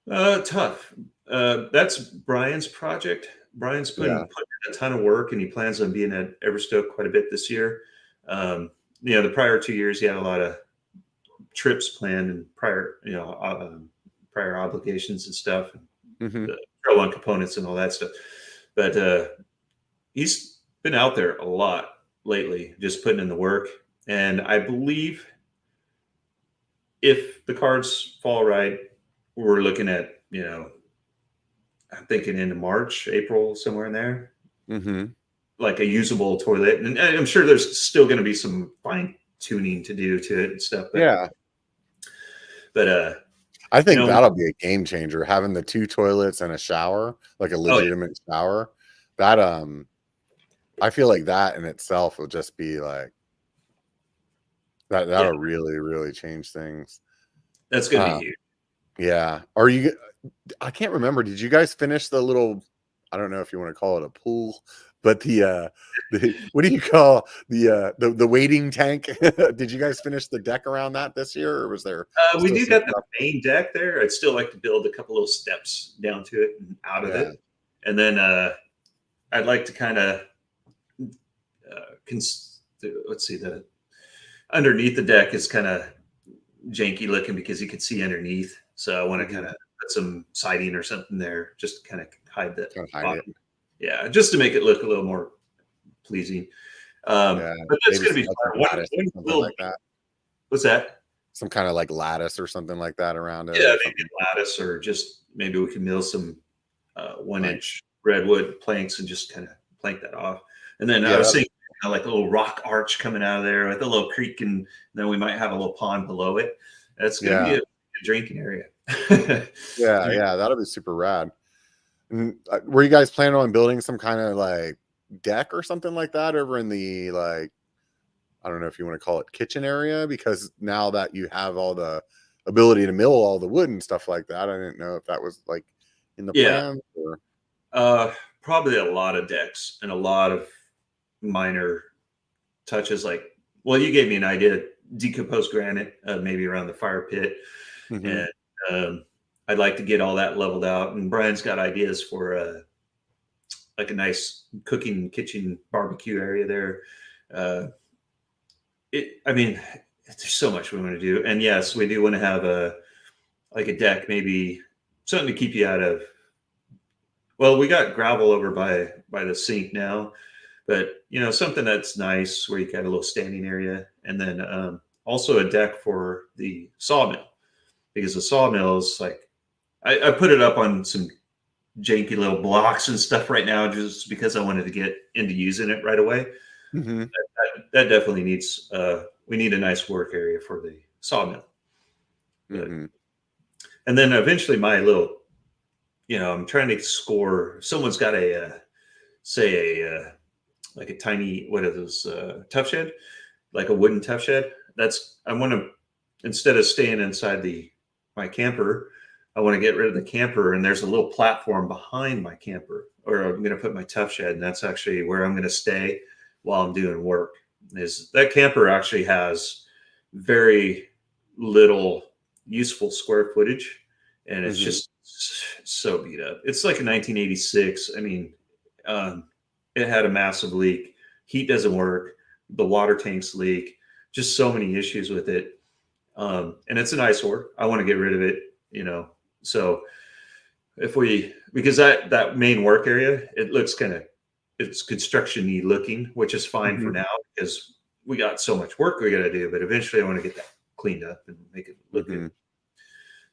Tough. That's Brian's project. Brian's put in a ton of work, and he plans on being at Everstoke quite a bit this year. The prior 2 years, he had a lot of trips planned and prior obligations and stuff, the trail one components and all that stuff. But he's been out there a lot lately, just putting in the work. And I believe if the cards fall right, we're looking at, I'm thinking into March, April, somewhere in there, like a usable toilet. And I'm sure there's still going to be some fine tuning to do to it and stuff. But, but I think that'll be a game changer, having the 2 toilets and a shower, like a legitimate shower. That I feel like that in itself will just be like that'll really, really change things. That's gonna be huge. Yeah. I can't remember. Did you guys finish the little, I don't know if you want to call it a pool, but the what do you call the waiting tank? Did you guys finish the deck around that this year, or was there? We do got the main deck there. I'd still like to build a couple little steps down to it and out of it, and then I'd like to kind of let's see, the underneath the deck is kind of janky looking because you can see underneath. So I want to kind of put some siding or something there, just to kind of hide that. Yeah, just to make it look a little more pleasing. But that's going to be fun. Like that. What's that? Some kind of like lattice or something like that around it. Yeah, maybe lattice, or just maybe we can mill some 1-inch redwood planks and just kind of plank that off. And then I was thinking like a little rock arch coming out of there with a little creek, and then we might have a little pond below it. That's going to be a drinking area. That'll be super rad. And were you guys planning on building some kind of like deck or something like that over in the, like, I don't know if you want to call it kitchen area, because now that you have all the ability to mill all the wood and stuff like that, I didn't know if that was like in the plan. Probably a lot of decks and a lot of minor touches. Like, well, you gave me an idea: decomposed granite, maybe around the fire pit, and I'd like to get all that leveled out. And Brian's got ideas for like a nice cooking kitchen barbecue area there. There's so much we want to do. And yes, we do want to have a deck, maybe something to keep you out of. Well, we got gravel over by the sink now, but something that's nice where you got a little standing area, and then also a deck for the sawmill, because the sawmill is like, I put it up on some janky little blocks and stuff right now, just because I wanted to get into using it right away. That definitely needs, we need a nice work area for the sawmill. And then eventually my little, I'm trying to score, someone's got like a tiny, what are those, tough shed, like a wooden tough shed. I want to, instead of staying inside my camper, I want to get rid of the camper, and there's a little platform behind my camper, or I'm going to put my tough shed, and that's actually where I'm going to stay while I'm doing work. That camper actually has very little useful square footage, and it's just so beat up. It's like a 1986. I mean, it had a massive leak. Heat doesn't work. The water tanks leak. Just so many issues with it. And it's an eyesore. I want to get rid of it, So because that main work area, it looks it's construction-y looking, which is fine for now, because we got so much work we got to do. But eventually I want to get that cleaned up and make it look good.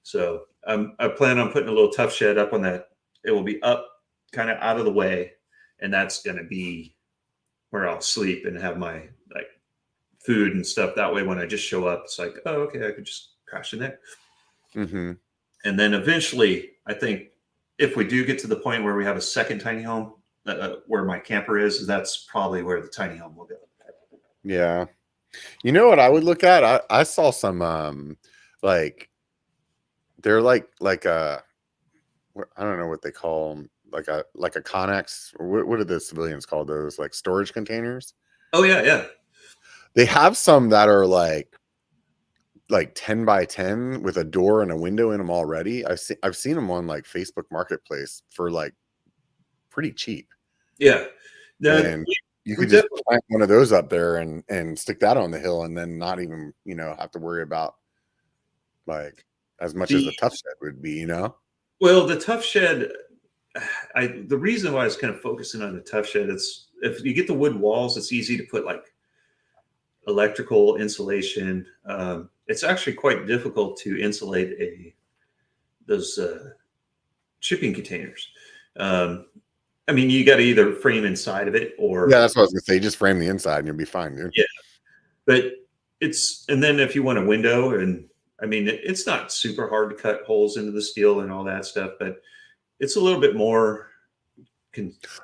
So I plan on putting a little tough shed up on that. It will be up kind of out of the way, and that's going to be where I'll sleep and have my food and stuff. That way, when I just show up, it's like, oh, okay, I could just crash in there. And then eventually, I think if we do get to the point where we have a second tiny home, where my camper is, that's probably where the tiny home will go. Yeah. You know what I would look at? I saw some like they're like a, I don't know what they call them, like a Connex, or what do the civilians call those, like storage containers? Oh yeah, yeah. They have some that are like 10 by 10 with a door and a window in them already. I've seen them on like Facebook Marketplace for like pretty cheap. Yeah. And you could just plant one of those up there and stick that on the hill, and then not even, have to worry about like as much as the tough shed would be, Well, the tough shed, the reason why I was kind of focusing on the tough shed, it's if you get the wood walls, it's easy to put like electrical insulation. It's actually quite difficult to insulate those shipping containers. I mean, you got to either frame inside of it or that's what I was gonna say. Just frame the inside and you'll be fine, dude. Yeah, but and then if you want a window, and I mean, it's not super hard to cut holes into the steel and all that stuff, but it's a little bit more.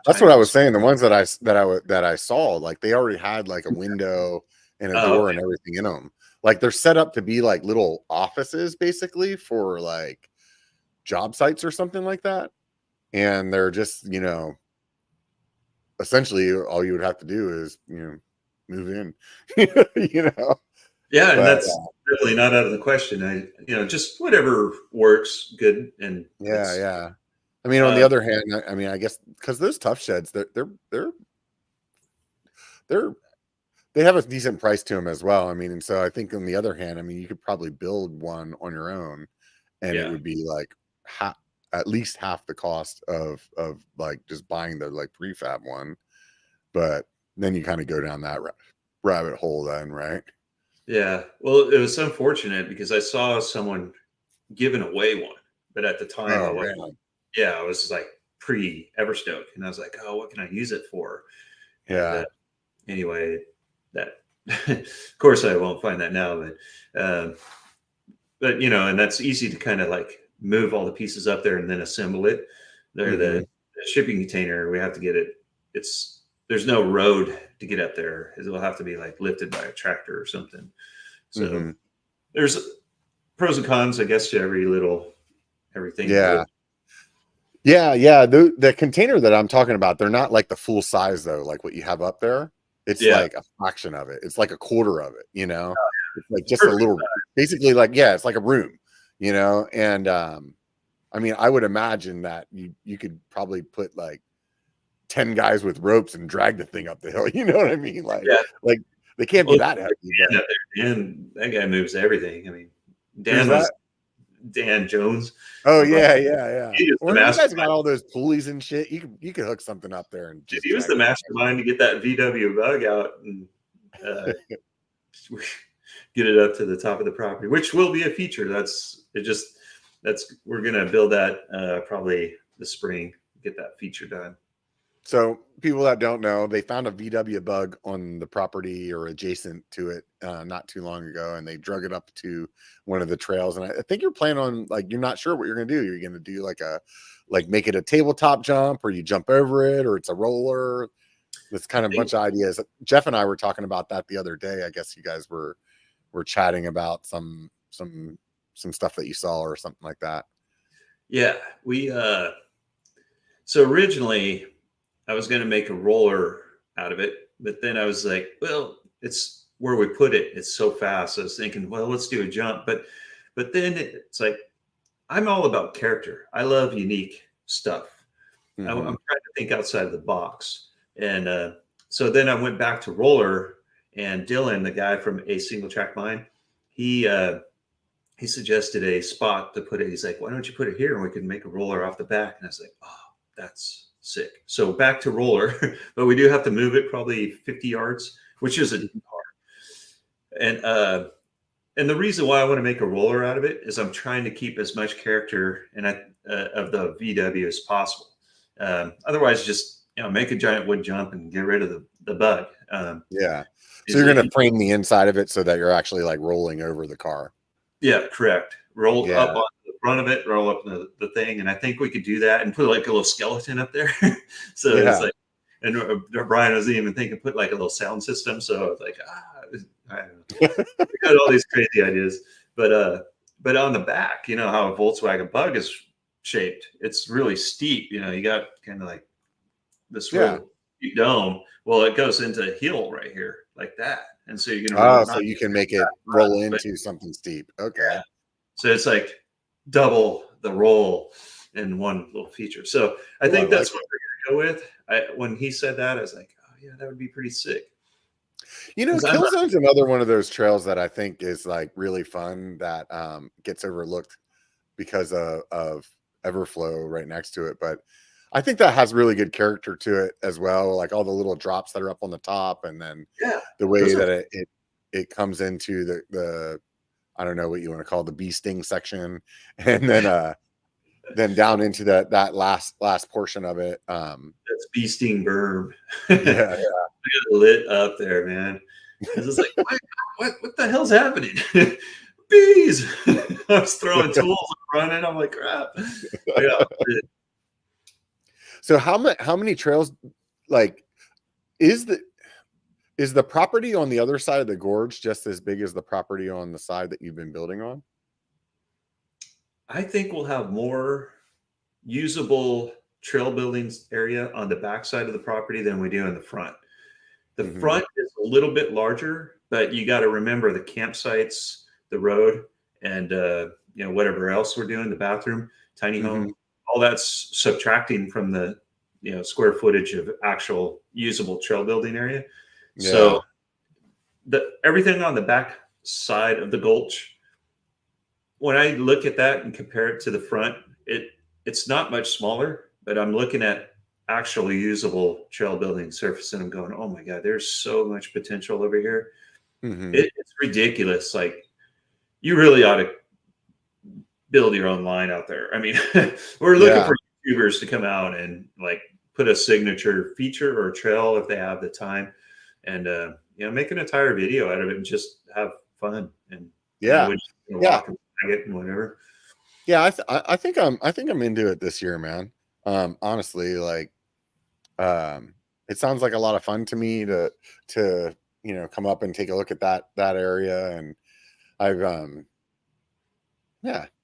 That's what I was saying. The ones that I saw, like they already had like a window and a door and everything in them. Like they're set up to be like little offices, basically, for like job sites or something like that. And they're just, essentially all you would have to do is, move in, Yeah, and that's definitely not out of the question. Just whatever works good. And yeah. I mean, on the other hand, I mean, I guess because those tough sheds, they have a decent price to them as well. I mean, and so I think on the other hand, I mean, you could probably build one on your own, and it would be like at least half the cost of like just buying the like prefab one. But then you kind of go down that rabbit hole then, right? Yeah. Well, it was unfortunate because I saw someone giving away one, but at the time, I was like pre Everstoke, and I was like, oh, what can I use it for? Yeah. And, anyway, that of course I won't find that now, but and that's easy to kind of like move all the pieces up there and then assemble it. They're the shipping container. We have to get it. There's no road to get up there. It'll have to be like lifted by a tractor or something. So there's pros and cons, I guess, to everything. Yeah. Yeah. The container that I'm talking about, they're not like the full size though, like what you have up there. It's like a fraction of it. It's like a quarter of it, It's like just a little, basically like, it's like a room, and I mean, I would imagine that you could probably put like 10 guys with ropes and drag the thing up the hill. You know what I mean? Like they can't be that heavy. Dan, that guy moves everything. I mean, Dan Jones. Oh yeah. Well, you guys got all those pulleys and shit. You could hook something up there and just. He was the mastermind to get that VW bug out and get it up to the top of the property, which will be a feature. We're gonna build that probably this spring. Get that feature done. So people that don't know, they found a VW bug on the property or adjacent to it not too long ago, and they drug it up to one of the trails. And I think you're planning on, like, you're not sure what you're going to do. You're going to do make it a tabletop jump, or you jump over it, or it's a roller. That's kind of a bunch of ideas. Jeff and I were talking about that the other day. I guess you guys were chatting about some stuff that you saw or something like that. Yeah, we so originally I was going to make a roller out of it, but then I was like, well, it's where we put it. It's so fast. I was thinking, well, let's do a jump. But then it's like, I'm all about character. I love unique stuff. I'm trying to think outside of the box. And so then I went back to roller, and Dylan, the guy from A Single Track Mine, he suggested a spot to put it. He's like, why don't you put it here and we can make a roller off the back? And I was like, oh, that's sick. So back to roller, but we do have to move it probably 50 yards, which is a hard. And the reason why I want to make a roller out of it is I'm trying to keep as much character of the VW as possible. Otherwise, just make a giant wood jump and get rid of the bug. So you're going to frame the inside of it so that you're actually like rolling over the car. Yeah, correct. Roll up onto the front of it, roll up the thing, and I think we could do that and put like a little skeleton up there. So Yeah. it's like, and Brian wasn't even thinking put like a little sound system. So I was like, I don't know. We got all these crazy ideas, but on the back, you know how a Volkswagen Bug is shaped. It's really steep. You know, you got kind of like this really steep dome. Well, it goes into a hill right here, like that, and so you're gonna so you can make it roll into something steep. Okay. Yeah. So it's like double the roll in one little feature. So I think that's what we're gonna go with. When he said that, I was like, oh yeah, that would be pretty sick. You know, Killzone's another one of those trails that I think is like really fun that gets overlooked because of Everflow right next to it. But I think that has really good character to it as well. Like all the little drops that are up on the top, and then the way that it comes into the I don't know what you want to call the bee sting section, and then down into that last portion of it. That's bee sting berm. Yeah. Lit up there, man. It's like, what the hell's happening? Bees. I was throwing tools and running. I'm like, crap. Yeah. So how many trails, like, is the property on the other side of the gorge just as big as the property on the side that you've been building on? I think we'll have more usable trail buildings area on the back side of the property than we do in the front. The front is a little bit larger, but you got to remember the campsites, the road, and you know, whatever else we're doing, the bathroom, tiny home, all that's subtracting from the, you know, square footage of actual usable trail building area. Yeah. So everything on the back side of the gulch, when I look at that and compare it to the front, it's not much smaller, but I'm looking at actually usable trail building surface and I'm going, oh my God, there's so much potential over here. It's ridiculous. Like, you really ought to build your own line out there. I mean, we're looking for YouTubers to come out and like put a signature feature or trail if they have the time, and you know, make an entire video out of it and just have fun and walk and it and whatever. Yeah, I think I'm into it this year, man. Honestly, like, it sounds like a lot of fun to me to you know, come up and take a look at that area, and I've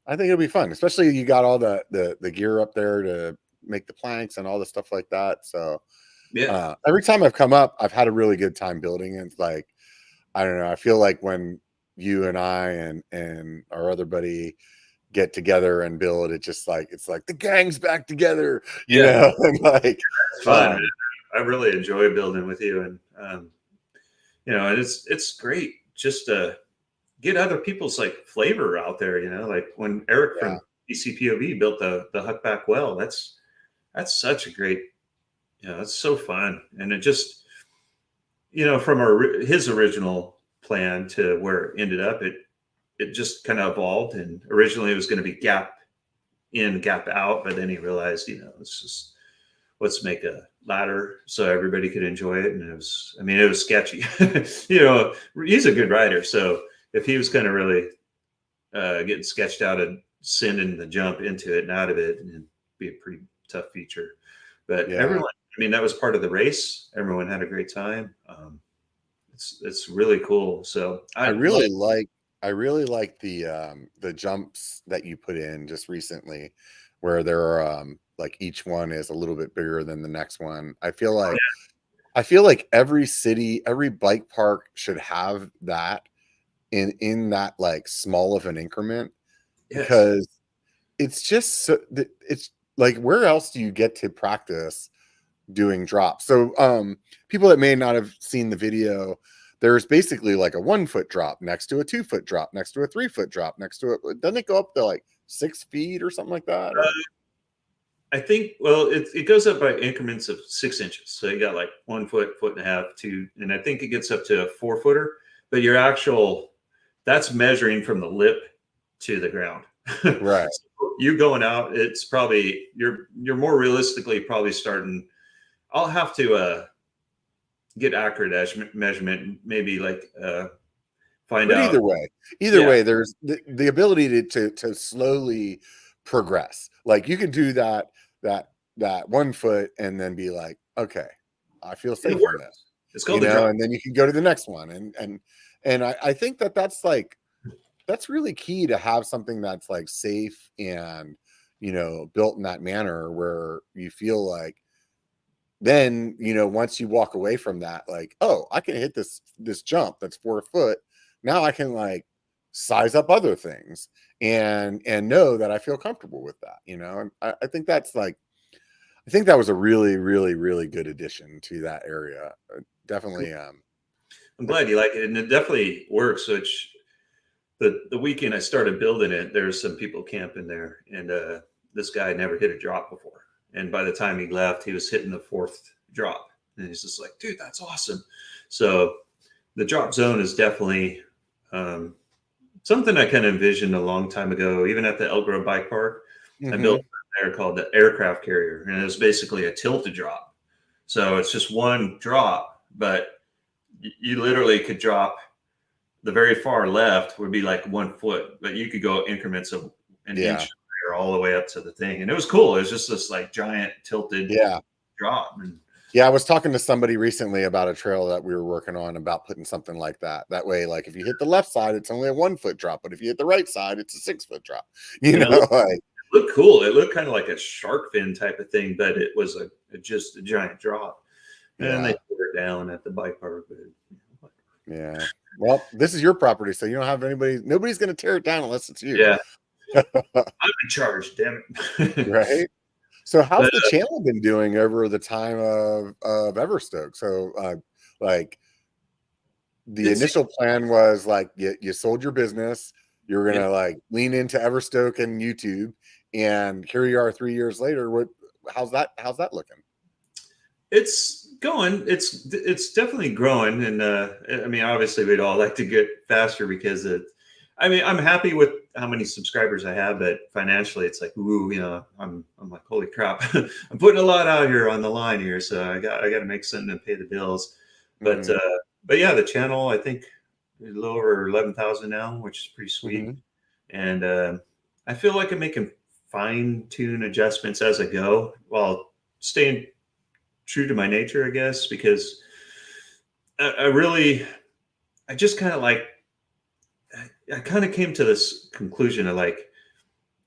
I think it'll be fun, especially you got all the gear up there to make the planks and all the stuff like that. So every time I've come up, I've had a really good time building it. Like, I don't know, I feel like when you and I and our other buddy get together and build, it's like the gang's back together, you know. And like, it's fun. I really enjoy building with you, and you know, and it's great just to get other people's like flavor out there, you know. Like when Eric from BCPOV built the Huckback well, that's such a great, you know, it's so fun. And it just, you know, from his original plan to where it ended up, it just kind of evolved. And originally it was going to be gap in, gap out, but then he realized, you know, let's make a ladder so everybody could enjoy it. And it was sketchy. You know, he's a good writer, so if he was kind of really getting sketched out and sending the jump into it and out of it, it'd be a pretty tough feature. But everyone, I mean, that was part of the race. Everyone had a great time. It's really cool. So I really like the jumps that you put in just recently, where there are like each one is a little bit bigger than the next one. I feel like every city, every bike park should have that in that like small of an increment, because it's just it's like, where else do you get to practice doing drops? So people that may not have seen the video, there's basically like a 1 foot drop next to a 2 foot drop next to a 3 foot drop next to it. Doesn't it go up to like 6 feet or something like that? I think, well, it goes up by increments of 6 inches. So you got like 1 foot, foot and a half, 2, and I think it gets up to a 4 footer. But that's measuring from the lip to the ground. Right. So you going out, it's probably you're more realistically probably starting. I'll have to get accurate measurement, maybe like find But out. either way, there's the ability to slowly progress. Like you can do that 1 foot and then be like, okay, I feel safe in this, It's called the drop. and then you can go to the next one. And I think that's like, that's really key to have something that's like safe and, built in that manner where you feel like, then, once you walk away from that, like, oh, I can hit this jump that's 4 foot. Now I can like size up other things and know that I feel comfortable with that, and I think that's like, I think that was a really, really, really good addition to that area. Definitely. I'm glad you like it, and it definitely works. Which the weekend I started building it, there's some people camping there, and this guy never hit a drop before. And by the time he left, he was hitting the 4th drop, and he's just like, "Dude, that's awesome." So the drop zone is definitely something I kind of envisioned a long time ago, even at the Elk Grove Bike Park. I built there called the aircraft carrier, and it was basically a tilted drop. So it's just one drop, but you literally could drop the very far left would be like 1 foot, but you could go increments of an inch all the way up to the thing. And it was cool. It was just this like giant tilted drop. And I was talking to somebody recently about a trail that we were working on about putting something like that. That way, like if you hit the left side, it's only a 1 foot drop, but if you hit the right side, it's a 6 foot drop. It looked cool. It looked kind of like a shark fin type of thing, but it was just a giant drop. And they tore it down at the bike park. But, yeah. Well, this is your property, so you don't have nobody's going to tear it down unless it's you. Yeah. I'm in charge, damn it. Right. So how's the channel been doing over the time of Everstoke? So like the initial plan was like you sold your business, you were gonna like lean into Everstoke and YouTube, and here you are 3 years later. How's that looking? It's going. It's definitely growing, and I mean, obviously, we'd all like to get faster because I'm happy with how many subscribers I have, but financially, it's like, ooh, I'm like, holy crap, I'm putting a lot out here on the line here, so I got to make something to pay the bills. But yeah, the channel, I think, is a little over 11,000 now, which is pretty sweet, and I feel like I'm making fine-tune adjustments as I go while staying true to my nature, I guess, because I just kind of like, I kind of came to this conclusion of like,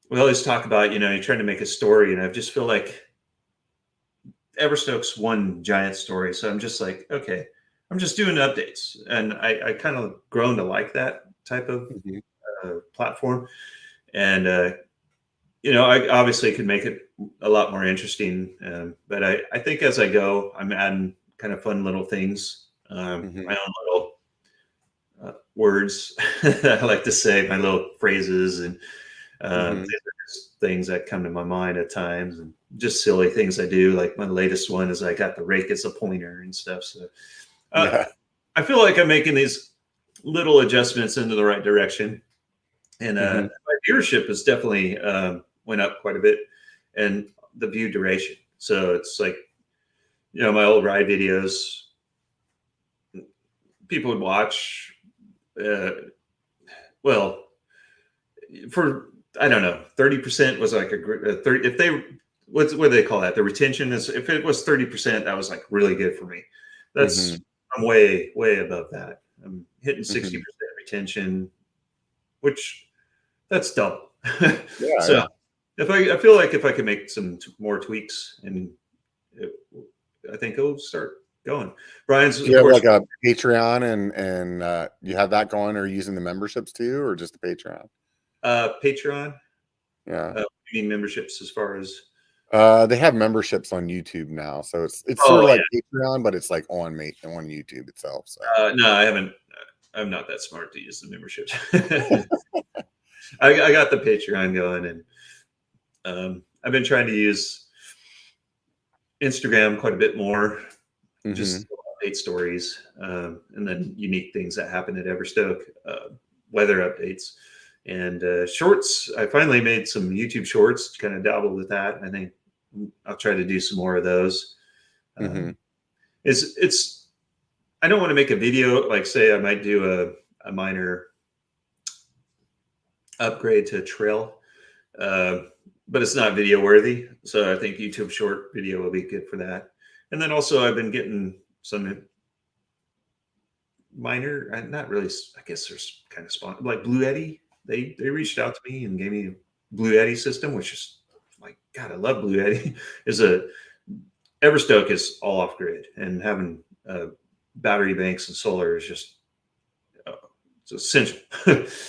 we always talk about, you're trying to make a story, and I just feel like Everstoke's one giant story. So I'm just like, okay, I'm just doing updates, and I kind of grown to like that type of platform, and I obviously could make it a lot more interesting, but I think as I go, I'm adding kind of fun little things, my own little words I like to say, my little phrases, and these are just things that come to my mind at times, and just silly things I do. Like my latest one is I got the rake as a pointer and stuff. So I feel like I'm making these little adjustments into the right direction, and my viewership has definitely went up quite a bit, and the view duration. So it's like, my old ride videos, people would watch, well, for, I don't know, 30% was like a 30, if they, what do they call that? The retention is, if it was 30%, that was like really good for me. That's, I'm way, way above that. I'm hitting 60% retention, which that's double. So I feel like if I could make some more tweaks, and I think it'll start going. Brian's, you have like a Patreon, and you have that going, or using the memberships too, or just the Patreon? Patreon. Yeah. You mean memberships as far as? They have memberships on YouTube now, so it's sort of like Patreon, but it's like on YouTube itself. So no, I haven't. I'm not that smart to use the memberships. I got the Patreon going, and I've been trying to use Instagram quite a bit more, just update stories, and then unique things that happen at Everstoke, weather updates, and shorts. I finally made some YouTube shorts, kind of dabbled with that. I think I'll try to do some more of those. It's I don't want to make a video, like say I might do a minor upgrade to trail, but it's not video worthy. So I think YouTube short video will be good for that. And then also I've been getting some minor, not really, I guess there's kind of spawn like Blue Eddy. They reached out to me and gave me a Blue Eddy system, which is like, God, I love Blue Eddy. Is a Everstoke is all off grid, and having battery banks and solar is just it's essential.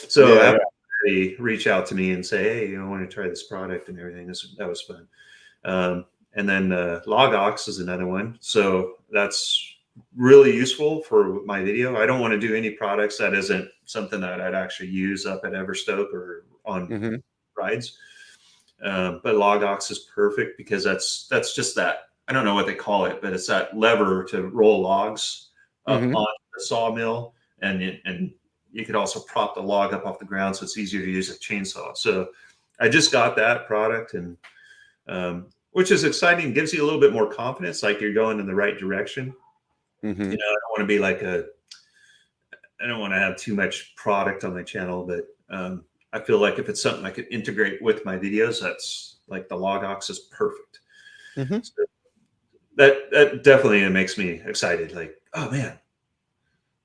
So Yeah, having somebody reach out to me and say, hey, I want to try this product and everything. That was fun. And then Logox is another one. So that's really useful for my video. I don't want to do any products that isn't something that I'd actually use up at Everstoke or on rides. But Logox is perfect because that's just that. I don't know what they call it, but it's that lever to roll logs up onto the sawmill, and you could also prop the log up off the ground, so it's easier to use a chainsaw. So I just got that product, and which is exciting. Gives you a little bit more confidence, like you're going in the right direction. You know, I don't want to be like I don't want to have too much product on my channel, but I feel like if it's something I could integrate with my videos, that's like the Logox is perfect. So that definitely makes me excited. Like, oh man,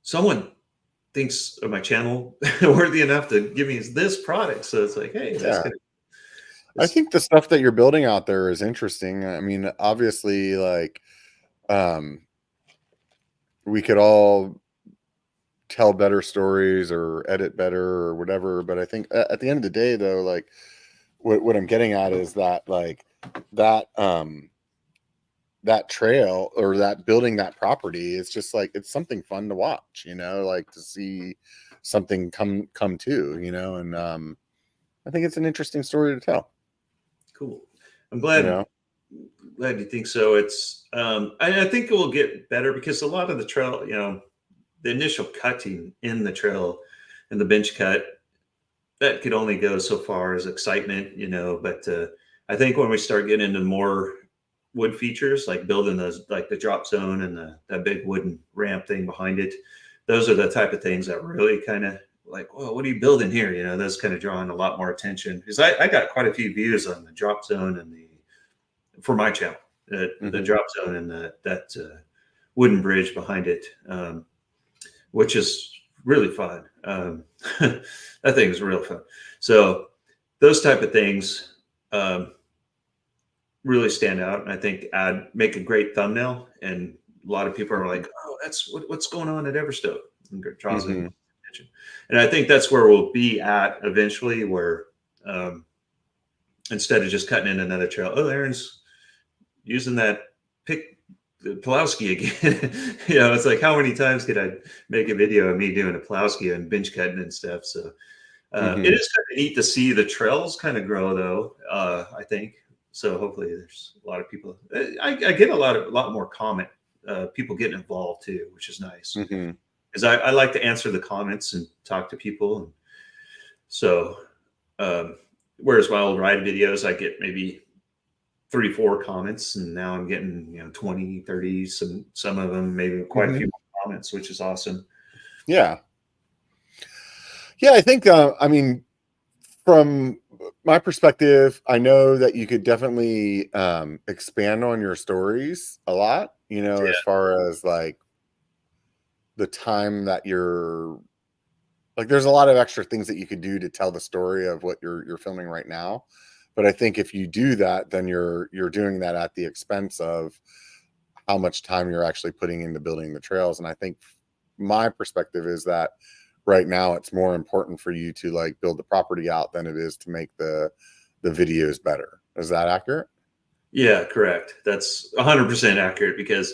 someone thinks of my channel worthy enough to give me this product. So it's like, hey, that's good. I think the stuff that you're building out there is interesting. I mean, obviously, like, we could all tell better stories or edit better or whatever, but I think at the end of the day, though, like, what I'm getting at is that, like, that that trail or that building that property is just like, it's something fun to watch, you know, like to see something come to, you know, and I think it's an interesting story to tell. Cool. I'm glad glad you think so. It's I think it will get better because a lot of the trail, you know, the initial cutting in the trail and the bench cut, that could only go so far as excitement, you know, but I think when we start getting into more wood features, like building those, like the drop zone and that big wooden ramp thing behind it, those are the type of things that really kind of like, well, what are you building here? You know, those kind of drawing a lot more attention because I got quite a few views on the drop zone and for my channel, the drop zone and that wooden bridge behind it, which is really fun. That thing is real fun. So those type of things really stand out, and I think make a great thumbnail. And a lot of people are like, "Oh, that's what's going on at Everstoke," and it draws attention. And I think that's where we'll be at eventually, where instead of just cutting in another trail, oh, Aaron's using that Pulowski again. You know, it's like, how many times could I make a video of me doing a Pulowski and bench cutting and stuff? So it is kind of neat to see the trails kind of grow, though. I think so. Hopefully, there's a lot of people. I get a lot more comment. People getting involved too, which is nice. Because I like to answer the comments and talk to people. And so, whereas my old ride videos, I get maybe 3-4 comments, and now I'm getting, you know, 20, 30, some of them, maybe quite a few more comments, which is awesome. Yeah. I think, I mean, from my perspective, I know that you could definitely expand on your stories a lot, you know, as far as like the time that you're like, there's a lot of extra things that you could do to tell the story of what you're filming right now. But I think if you do that, then you're doing that at the expense of how much time you're actually putting into building the trails. And I think my perspective is that right now it's more important for you to like build the property out than it is to make the videos better. Is that accurate? Yeah, correct. That's 100% accurate, because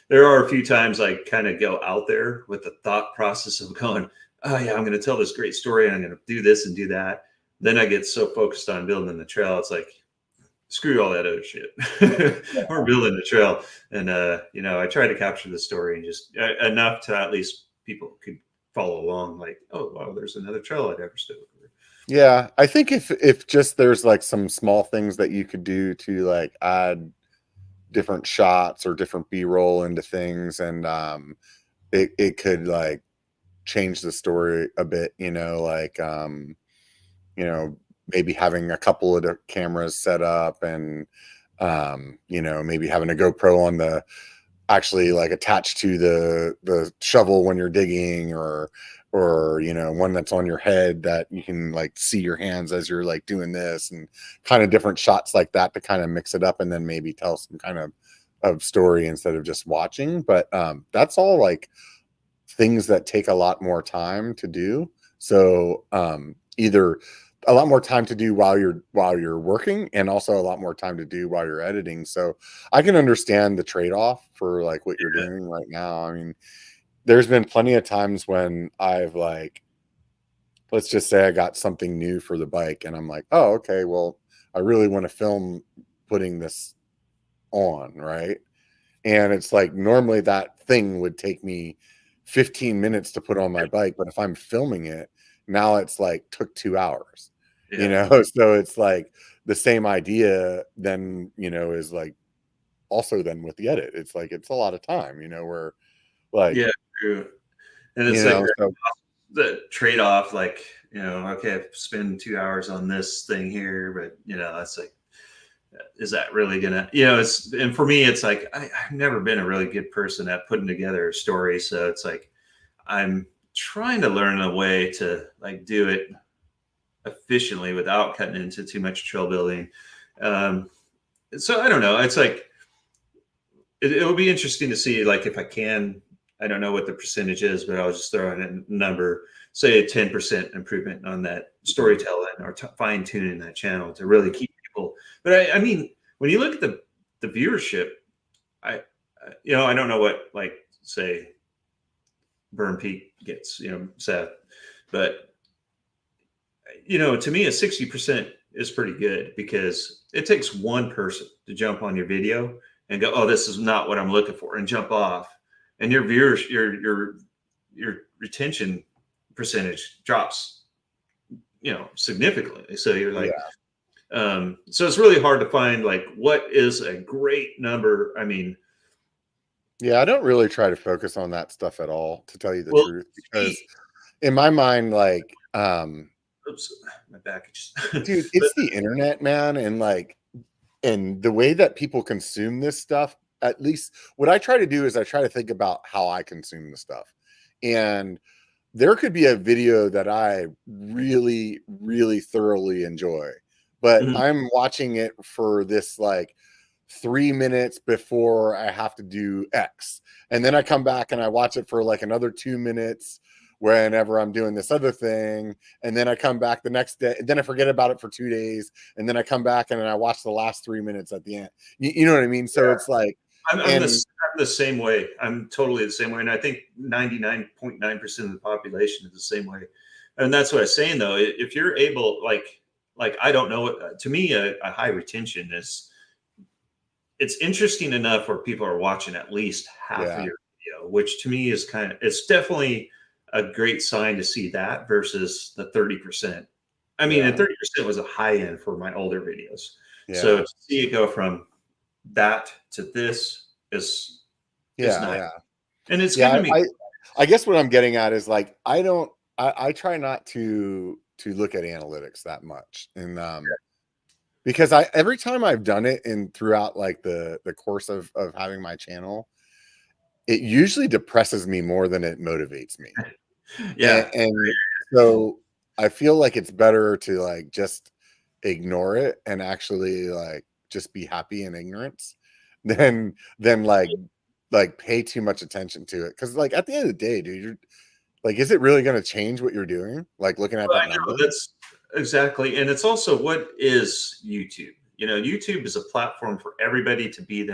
there are a few times I kind of go out there with the thought process of going, oh yeah, I'm going to tell this great story and I'm going to do this and do that. Then I get so focused on building the trail. It's like, screw all that other shit. We're building the trail. And, you know, I try to capture the story and just enough to at least people could follow along. Like, oh, wow, there's another trail at Everstoke. Yeah. I think if just there's like some small things that you could do to like add different shots or different B-roll into things, and it could like change the story a bit, like, maybe having a couple of the cameras set up and, maybe having a GoPro on the actually like attached to the shovel when you're digging, or one that's on your head that you can like see your hands as you're like doing this, and kind of different shots like that to kind of mix it up and then maybe tell some kind of story instead of just watching. But that's all like things that take a lot more time to do. So either a lot more time to do while you're working, and also a lot more time to do while you're editing. So I can understand the trade-off for like what you're doing right now. I mean, there's been plenty of times when I've like, let's just say I got something new for the bike and I'm like, oh, okay, well, I really want to film putting this on, right? And it's like, normally that thing would take me 15 minutes to put on my bike, but if I'm filming it, now it's like took 2 hours, so it's like the same idea then, is like also then with the edit, it's like, it's a lot of time, where like, true. And it's like so, the trade-off, like, okay, I spend 2 hours on this thing here, but that's like, is that really gonna, and for me, it's like, I've never been a really good person at putting together a story. So it's like, I'm trying to learn a way to like do it efficiently without cutting into too much trail building. So I don't know. It's like, it will be interesting to see, like, if I can, I don't know what the percentage is, but I'll just throw in a number, say a 10% improvement on that storytelling, or fine tuning that channel to really keep people. But I mean, when you look at the viewership, I don't know what, like, say Burn Peak gets, Seth, but to me, a 60% is pretty good, because it takes one person to jump on your video and go, oh, this is not what I'm looking for, and jump off, and your viewers, your retention percentage drops, significantly. So you're like, so it's really hard to find like what is a great number. I mean, I don't really try to focus on that stuff at all, to tell you the truth, because in my mind, like, oops, my back just dude, it's the internet, man, and like, and the way that people consume this stuff, at least what I try to do is I try to think about how I consume the stuff. And there could be a video that I really, really thoroughly enjoy, but I'm watching it for this like 3 minutes before I have to do X. And then I come back and I watch it for like another 2 minutes whenever I'm doing this other thing. And then I come back the next day, and then I forget about it for 2 days. And then I come back and I watch the last 3 minutes at the end. You know what I mean? So it's like, I'm the same way. I'm totally the same way. And I think 99.9% of the population is the same way. And that's what I was saying, though. If you're able, like I don't know, to me, a high retention is, it's interesting enough where people are watching at least half of your video, which to me is it's definitely a great sign to see that, versus the 30%. I mean, and 30% was a high end for my older videos. So to see it go from that to this is nice. And it's giving me, I guess what I'm getting at is like, I try not to look at analytics that much. And because every time I've done it, and throughout like the course of having my channel, it usually depresses me more than it motivates me. And so I feel like it's better to like just ignore it and actually like just be happy in ignorance than like pay too much attention to it. Because like at the end of the day, dude, you're like, is it really going to change what you're doing? Like looking at that number? That's exactly. And it's also, what is YouTube? YouTube is a platform for everybody to be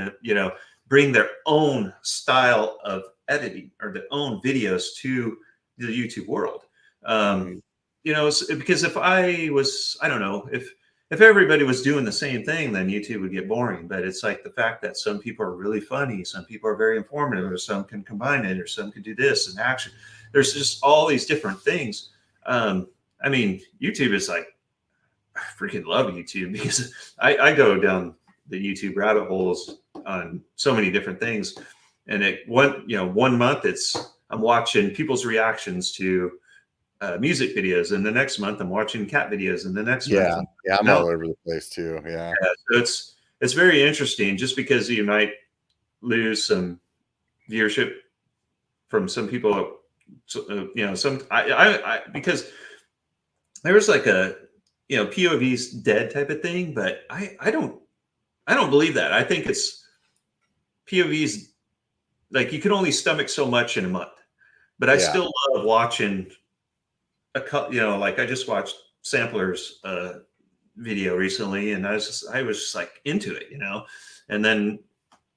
bring their own style of editing or their own videos to the YouTube world. Because if I don't know, if everybody was doing the same thing, then YouTube would get boring. But it's like the fact that some people are really funny, some people are very informative, or some can combine it, or some can do this and action. There's just all these different things. I mean, YouTube is like, I freaking love YouTube, because I go down the YouTube rabbit holes on so many different things. And one month it's I'm watching people's reactions to music videos, and the next month I'm watching cat videos, and the next month I'm all over the place too. Yeah. So it's very interesting, just because you might lose some viewership from some people, because there's like a, POV's dead type of thing, but I don't believe that. I think it's POV's, like, you can only stomach so much in a month, but I still love watching like I just watched Sampler's video recently, and I was just like into it, and then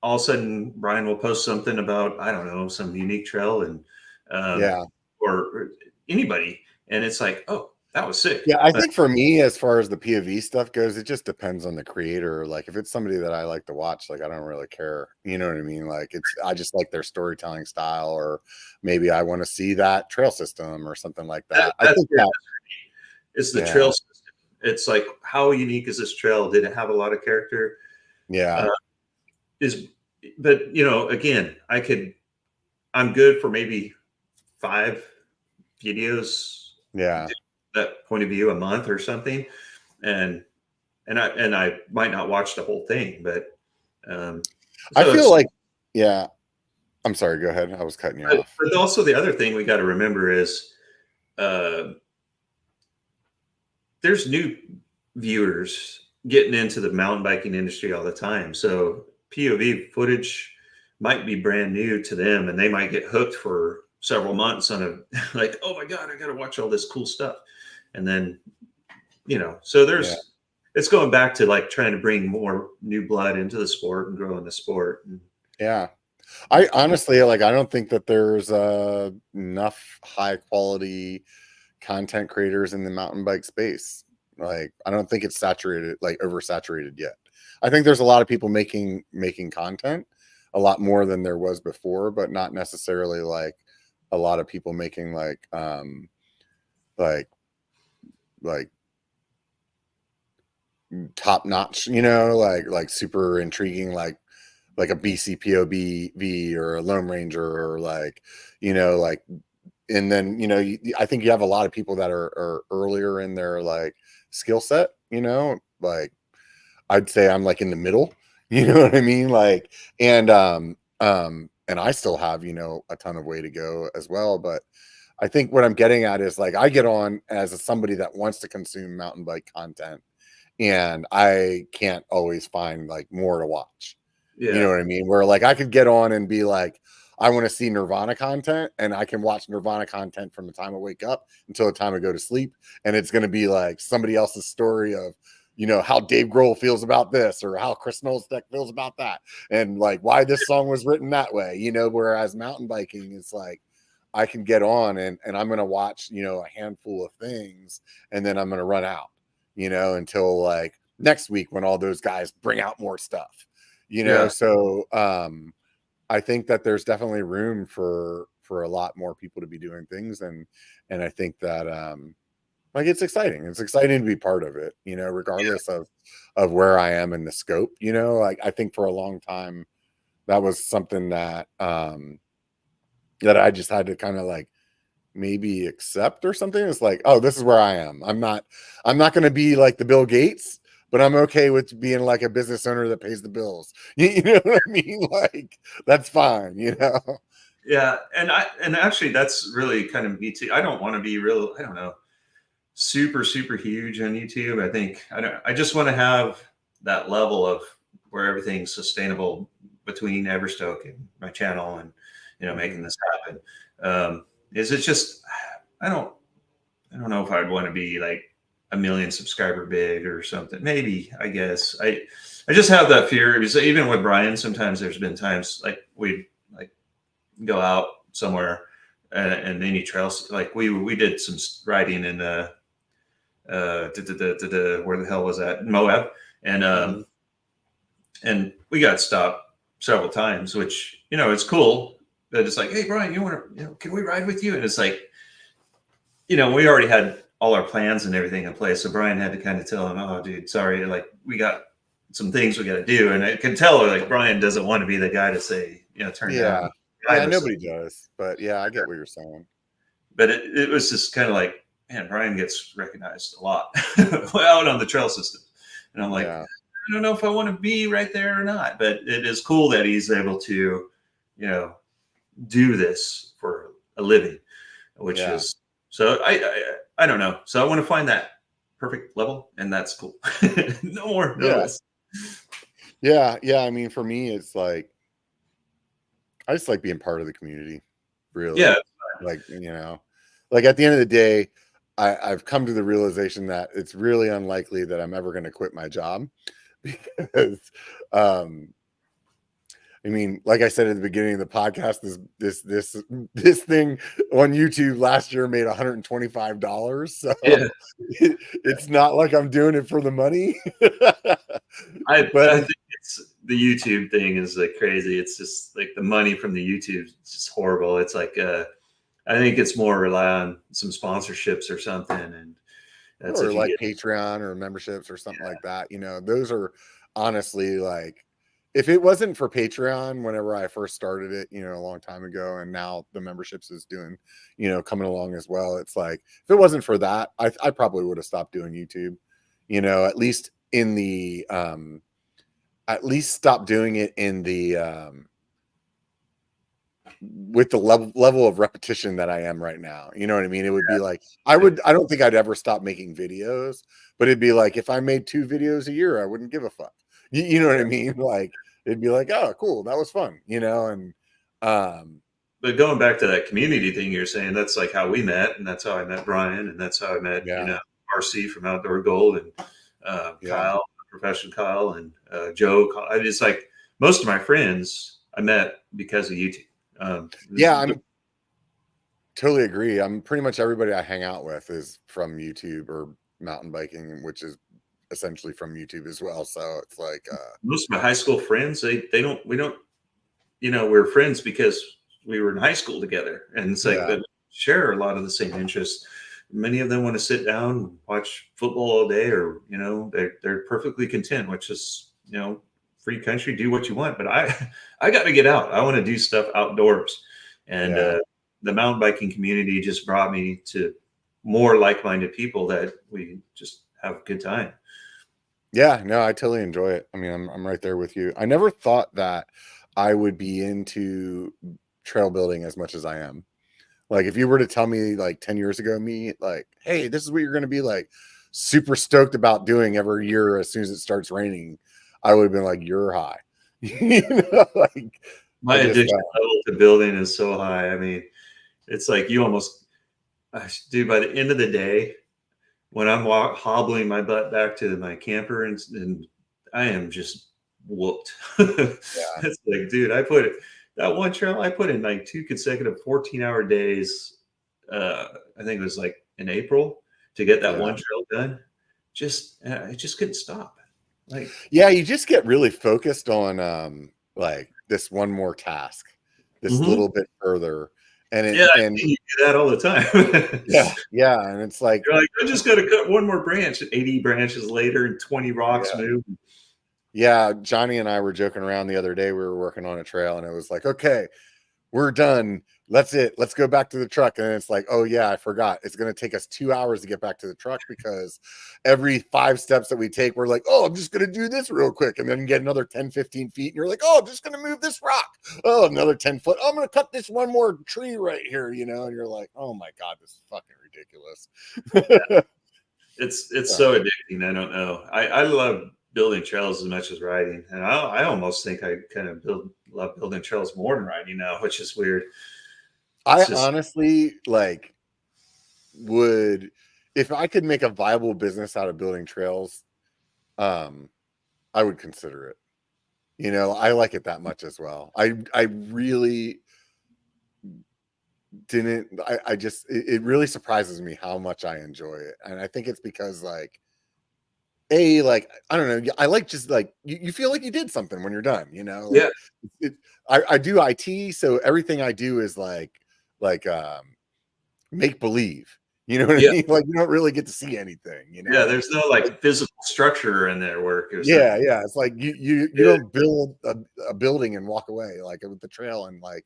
all of a sudden Brian will post something about, I don't know, some unique trail, and or anybody, and it's like, oh, that was sick. Yeah, I think for me, as far as the POV stuff goes, it just depends on the creator. Like, if it's somebody that I like to watch, like, I don't really care. You know what I mean? Like, I just like their storytelling style, or maybe I want to see that trail system or something like that. I think that it's the trail system. It's like, how unique is this trail? Did it have a lot of character? Yeah. But again, I'm good for maybe 5 videos. Yeah. That point of view a month or something, and I might not watch the whole thing, but I feel like, I'm sorry, go ahead. I was cutting you off. But also, the other thing we got to remember is there's new viewers getting into the mountain biking industry all the time, so POV footage might be brand new to them, and they might get hooked for several months on a like, oh my god, I got to watch all this cool stuff. And then, so it's going back to like trying to bring more new blood into the sport and growing the sport. Yeah. I honestly, like, I don't think that there's enough high quality content creators in the mountain bike space. Like, I don't think it's saturated, like oversaturated yet. I think there's a lot of people making content, a lot more than there was before, but not necessarily like a lot of people making like top notch, like super intriguing, like a BCPOB or a Lone Ranger, or like, and then, I think you have a lot of people that are earlier in their like skill set, like I'd say I'm like in the middle, you know what I mean? Like, and I still have, a ton of way to go as well. But I think what I'm getting at is, like, I get on as somebody that wants to consume mountain bike content, and I can't always find like more to watch. Yeah. You know what I mean? Where like I could get on and be like, I want to see Nirvana content, and I can watch Nirvana content from the time I wake up until the time I go to sleep. And it's going to be like somebody else's story of, how Dave Grohl feels about this, or how Chris Knowles-Deck feels about that, and like why this song was written that way, whereas mountain biking is like, I can get on and I'm going to watch, a handful of things, and then I'm going to run out, until like next week when all those guys bring out more stuff, So I think that there's definitely room for a lot more people to be doing things. And I think that, like, it's exciting. It's exciting to be part of it, regardless of where I am in the scope, like, I think for a long time that was something that, that I just had to kind of like maybe accept or something. It's like, oh, this is where I am. I'm not going to be like the Bill Gates, but I'm okay with being like a business owner that pays the bills. You know what I mean? Like, that's fine, Yeah. And actually that's really kind of me too. I don't want to be super, super huge on YouTube. I just want to have that level of where everything's sustainable between Everstoke and my channel, and, making this happen. It's just, I don't know if I'd want to be like 1 million subscriber big or something. Maybe, I guess. I just have that fear, because even with Brian, sometimes there's been times like we like go out somewhere and any trails, like we did some riding in where the hell was that? Moab. And and we got stopped several times, which, it's cool. But it's like, hey, Brian, you want to, can we ride with you? And it's like, we already had all our plans and everything in place. So Brian had to kind of tell him, oh, dude, sorry. Like, we got some things we got to do. And I can tell, like, Brian doesn't want to be the guy to say, turn down. Yeah, nobody does, but yeah, I get what you're saying. But it was just kind of like, man, Brian gets recognized a lot out on the trail system. And I'm like, Yeah. I don't know if I want to be right there or not, but it is cool that he's able to, do this for a living, which is, so I don't know. So I want to find that perfect level, and that's cool. No more, no less. Yeah. I mean, for me, it's like, I just like being part of the community, really. Yeah. Like, like at the end of the day, I've come to the realization that it's really unlikely that I'm ever going to quit my job because, I mean, like I said at the beginning of the podcast, this thing on YouTube last year made $125. So it's not like I'm doing it for the money. I think it's the YouTube thing is like crazy. It's just like the money from the YouTube is just horrible. It's like I think it's more rely on some sponsorships or something, and that's or like Patreon or memberships or something like that. Those are honestly like, if it wasn't for Patreon, whenever I first started it, a long time ago, and now the memberships is doing, coming along as well. It's like, if it wasn't for that, I probably would have stopped doing YouTube, at least in the, at least stop doing it in the, with the level of repetition that I am right now. You know what I mean? It would be like, I don't think I'd ever stop making videos, but it'd be like, if I made 2 videos a year, I wouldn't give a fuck. You know what I mean? Like, it'd be like, oh, cool, that was fun, and but going back to that community thing you're saying, that's like how we met, and that's how I met Brian, and that's how I met RC from Outdoor Gold, and Kyle, Profession Kyle, and Joe. I just like most of my friends I met because of YouTube. I'm totally agree. I'm pretty much everybody I hang out with is from YouTube or mountain biking, which is essentially from YouTube as well. So it's like most of my high school friends, we don't, we're friends because we were in high school together, and it's like that share a lot of the same interests. Many of them want to sit down and watch football all day, or they're perfectly content, which is free country, do what you want. But I got to get out. I want to do stuff outdoors, and the mountain biking community just brought me to more like-minded people that we just have a good time. Yeah, no, I totally enjoy it. I mean, I'm right there with you. I never thought that I would be into trail building as much as I am. Like, if you were to tell me like 10 years ago, like, hey, this is what you're going to be like super stoked about doing every year as soon as it starts raining, I would have been like, you're high. Like, my addiction level to building is so high. I mean, it's like you almost, dude, by the end of the day, when I'm hobbling my butt back to my camper, and I am just whooped. It's like, dude, that one trail I put in like 2 consecutive 14-hour days. I think it was like in April to get that one trail done. I just couldn't stop. Like, you just get really focused on like this one more task, this little bit further. And you do that all the time. And it's like, you're like, I just got to cut one more branch. 80 branches later, and 20 rocks move. Yeah, Johnny and I were joking around the other day. We were working on a trail, and it was like, okay, we're done. That's it. Let's go back to the truck. And it's like, oh yeah, I forgot. It's going to take us 2 hours to get back to the truck, because every 5 steps that we take, we're like, oh, I'm just going to do this real quick. And then get another 10, 15 feet. And you're like, oh, I'm just going to move this rock. Oh, another 10 foot. Oh, I'm going to cut this one more tree right here, and you're like, oh my God, this is fucking ridiculous. It's so addicting. I don't know. I love building trails as much as riding. And I almost think I kind of love building trails more than riding now, which is weird. Honestly like would, if I could make a viable business out of building trails, I would consider it. I like it that much as well. I really didn't. I just, it really surprises me how much I enjoy it. And I think it's because like, like, I don't know, I like just like you feel like you did something when you're done, like, I do IT, so everything I do is like make believe, you know what I mean? Like, you don't really get to see anything, there's no like physical structure in their work or something. It's like you don't build a building and walk away like with the trail, and like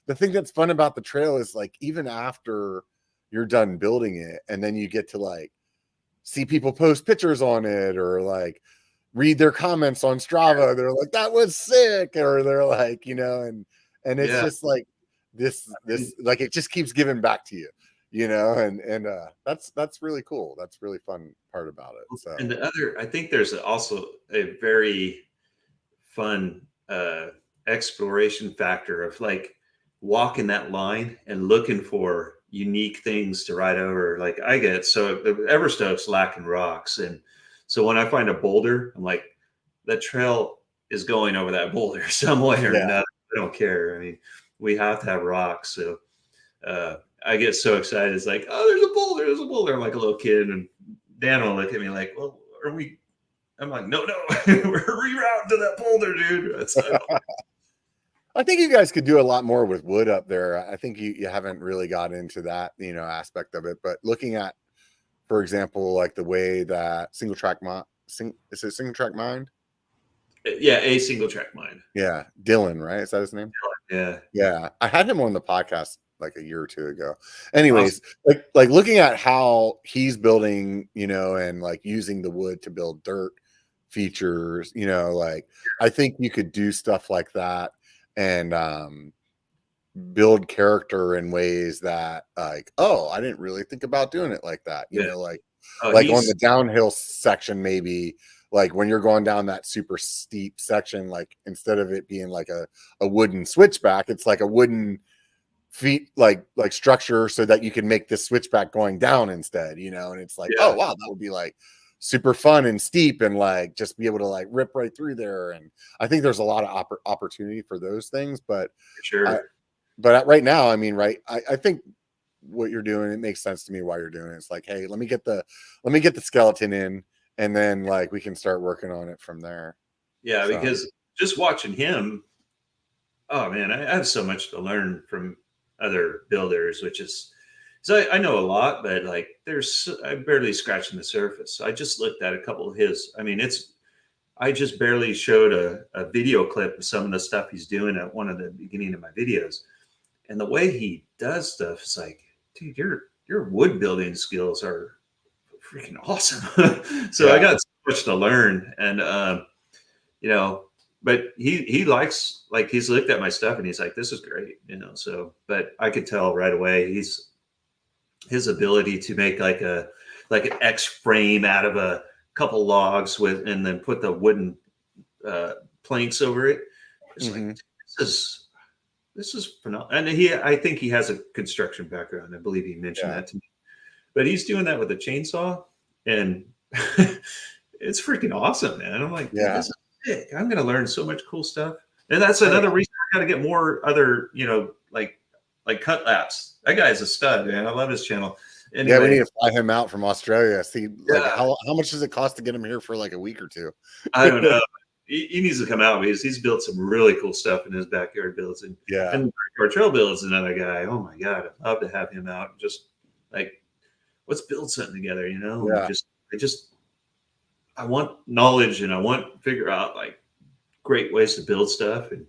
the thing that's fun about the trail is like, even after you're done building it, and then you get to like see people post pictures on it, or like read their comments on Strava. They're like, that was sick. Or they're like, and it's just like this, like, it just keeps giving back to you, and that's really cool. That's really fun part about it. So, and I think there's also a very fun exploration factor of like walking that line and looking for unique things to ride over. Like the Everstoke's lacking rocks, and so when I find a boulder, I'm like, that trail is going over that boulder some way or another. I don't care. I mean, we have to have rocks. So I get so excited. It's like, oh, there's a boulder. I'm like a little kid, and Dan will look at me like, well, I'm like, no, we're rerouting to that boulder, dude. I think you guys could do a lot more with wood up there. I think you haven't really got into that, aspect of it. But looking at, for example, like the way that single track mind? Yeah, a single track mind. Yeah, Dylan, right? Is that his name? Yeah. Yeah, I had him on the podcast like a year or two ago. Anyways, awesome. like looking at how he's building, and like using the wood to build dirt features, like I think you could do stuff like that and build character in ways that like, oh, I didn't really think about doing it like that. Like on the downhill section, maybe like when you're going down that super steep section, like instead of it being like a wooden switchback, it's like a wooden feet like structure so that you can make this switchback going down instead, and it's like, oh wow, that would be like super fun and steep and like just be able to like rip right through there. And I think there's a lot of opportunity for those things, but but right now, I mean, right, I think what you're doing, it makes sense to me why you're doing it. It's like, hey, let me get the skeleton in, and then like we can start working on it from there. Yeah, because just watching him, oh man, I have so much to learn from other builders, which is, so I know a lot, but like I'm barely scratching the surface. I just looked at a couple of his. I mean, I just barely showed a video clip of some of the stuff he's doing at one of the beginning of my videos. And the way he does stuff is like, dude, your wood building skills are freaking awesome. So I got so much to learn. And, but he likes, like, he's looked at my stuff and he's like, this is great, so, but I could tell right away, his ability to make like an X frame out of a couple logs and then put the wooden planks over it. It's like, this is phenomenal. And I think he has a construction background. I believe he mentioned that to me, but he's doing that with a chainsaw, and it's freaking awesome, man. I'm like, this is sick. I'm going to learn so much cool stuff. And that's another reason I got to get more other, like cut laps. That guy's a stud, man. I love his channel. Anyway, yeah, we need to fly him out from Australia. See, like, how much does it cost to get him here for like a week or two? I don't know. He needs to come out because he's built some really cool stuff in his backyard builds. And our trail builds another guy. Oh my God, I'd love to have him out. Just like, let's build something together, I want knowledge, and I want to figure out like great ways to build stuff and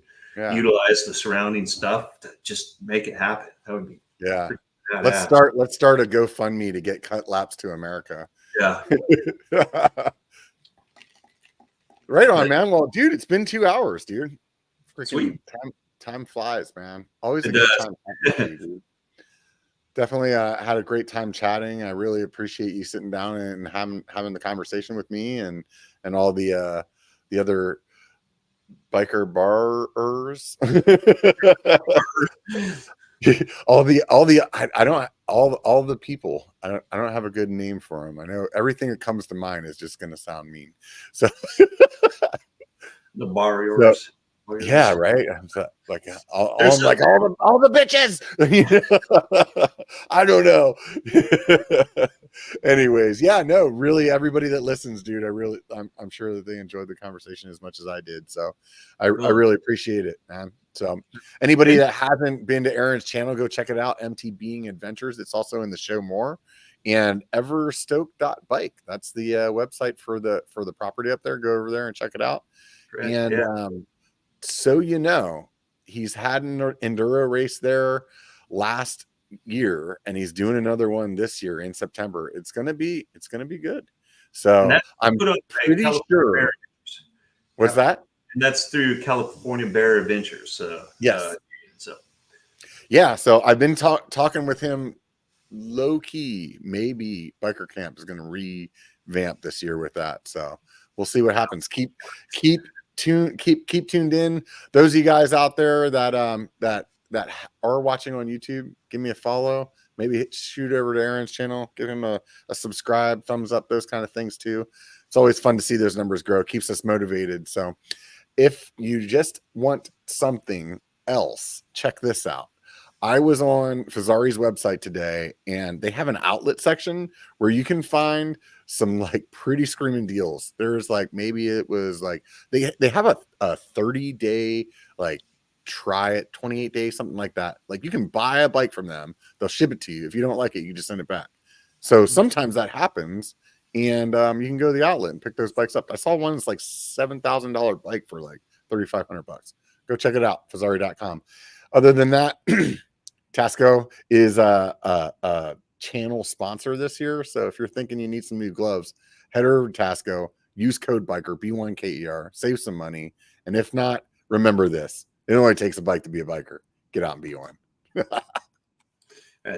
utilize the surrounding stuff to just make it happen. That would be let's start a GoFundMe to get cut laps to America. Yeah. Right on, man. Well, dude, it's been 2 hours, dude. Freaking sweet. Time flies, man. Always a good time talking to you, dude. Definitely had a great time chatting. I really appreciate you sitting down and having the conversation with me and all the other biker barers. all the people. I don't have a good name for them. I know everything that comes to mind is just going to sound mean. So the barriers. Yeah, right. I'm like all the bitches. I don't know. Anyways, no, really, everybody that listens, dude, I'm sure that they enjoyed the conversation as much as I did. So I really appreciate it, man. So anybody that hasn't been to Aaron's channel, go check it out. MTB'ing Adventures. It's also in the show more. And Everstoke.bike. That's the website for the property up there. Go over there and check it out. Correct. And so he's had an enduro race there last year, and he's doing another one this year in September. It's gonna be good. So I'm pretty sure. What's that? And that's through California Bear Adventures. So yes. Yeah, so I've been talking with him. Low key, maybe Biker Camp is going to revamp this year with that. So we'll see what happens. Keep tuned in. Those of you guys out there that that are watching on YouTube, give me a follow. Maybe shoot over to Aaron's channel, give him a subscribe, thumbs up, those kind of things too. It's always fun to see those numbers grow. It keeps us motivated. So if you just want something else, check this out. I was on Fazari's website today, and they have an outlet section where you can find some like pretty screaming deals. There's like, maybe it was like they have a 30-day like try it, 28 days, something like that. Like you can buy a bike from them, they'll ship it to you. If you don't like it, you just send it back. So sometimes that happens, and you can go to the outlet and pick those bikes up. I saw one that's like $7,000 bike for like $3,500. Go check it out, Fazari.com. Other than that, Tasco is a channel sponsor this year. So if you're thinking you need some new gloves, head over to Tasco, use code biker, B1KER, save some money. And if not, remember this: it only takes a bike to be a biker. Get out and be one.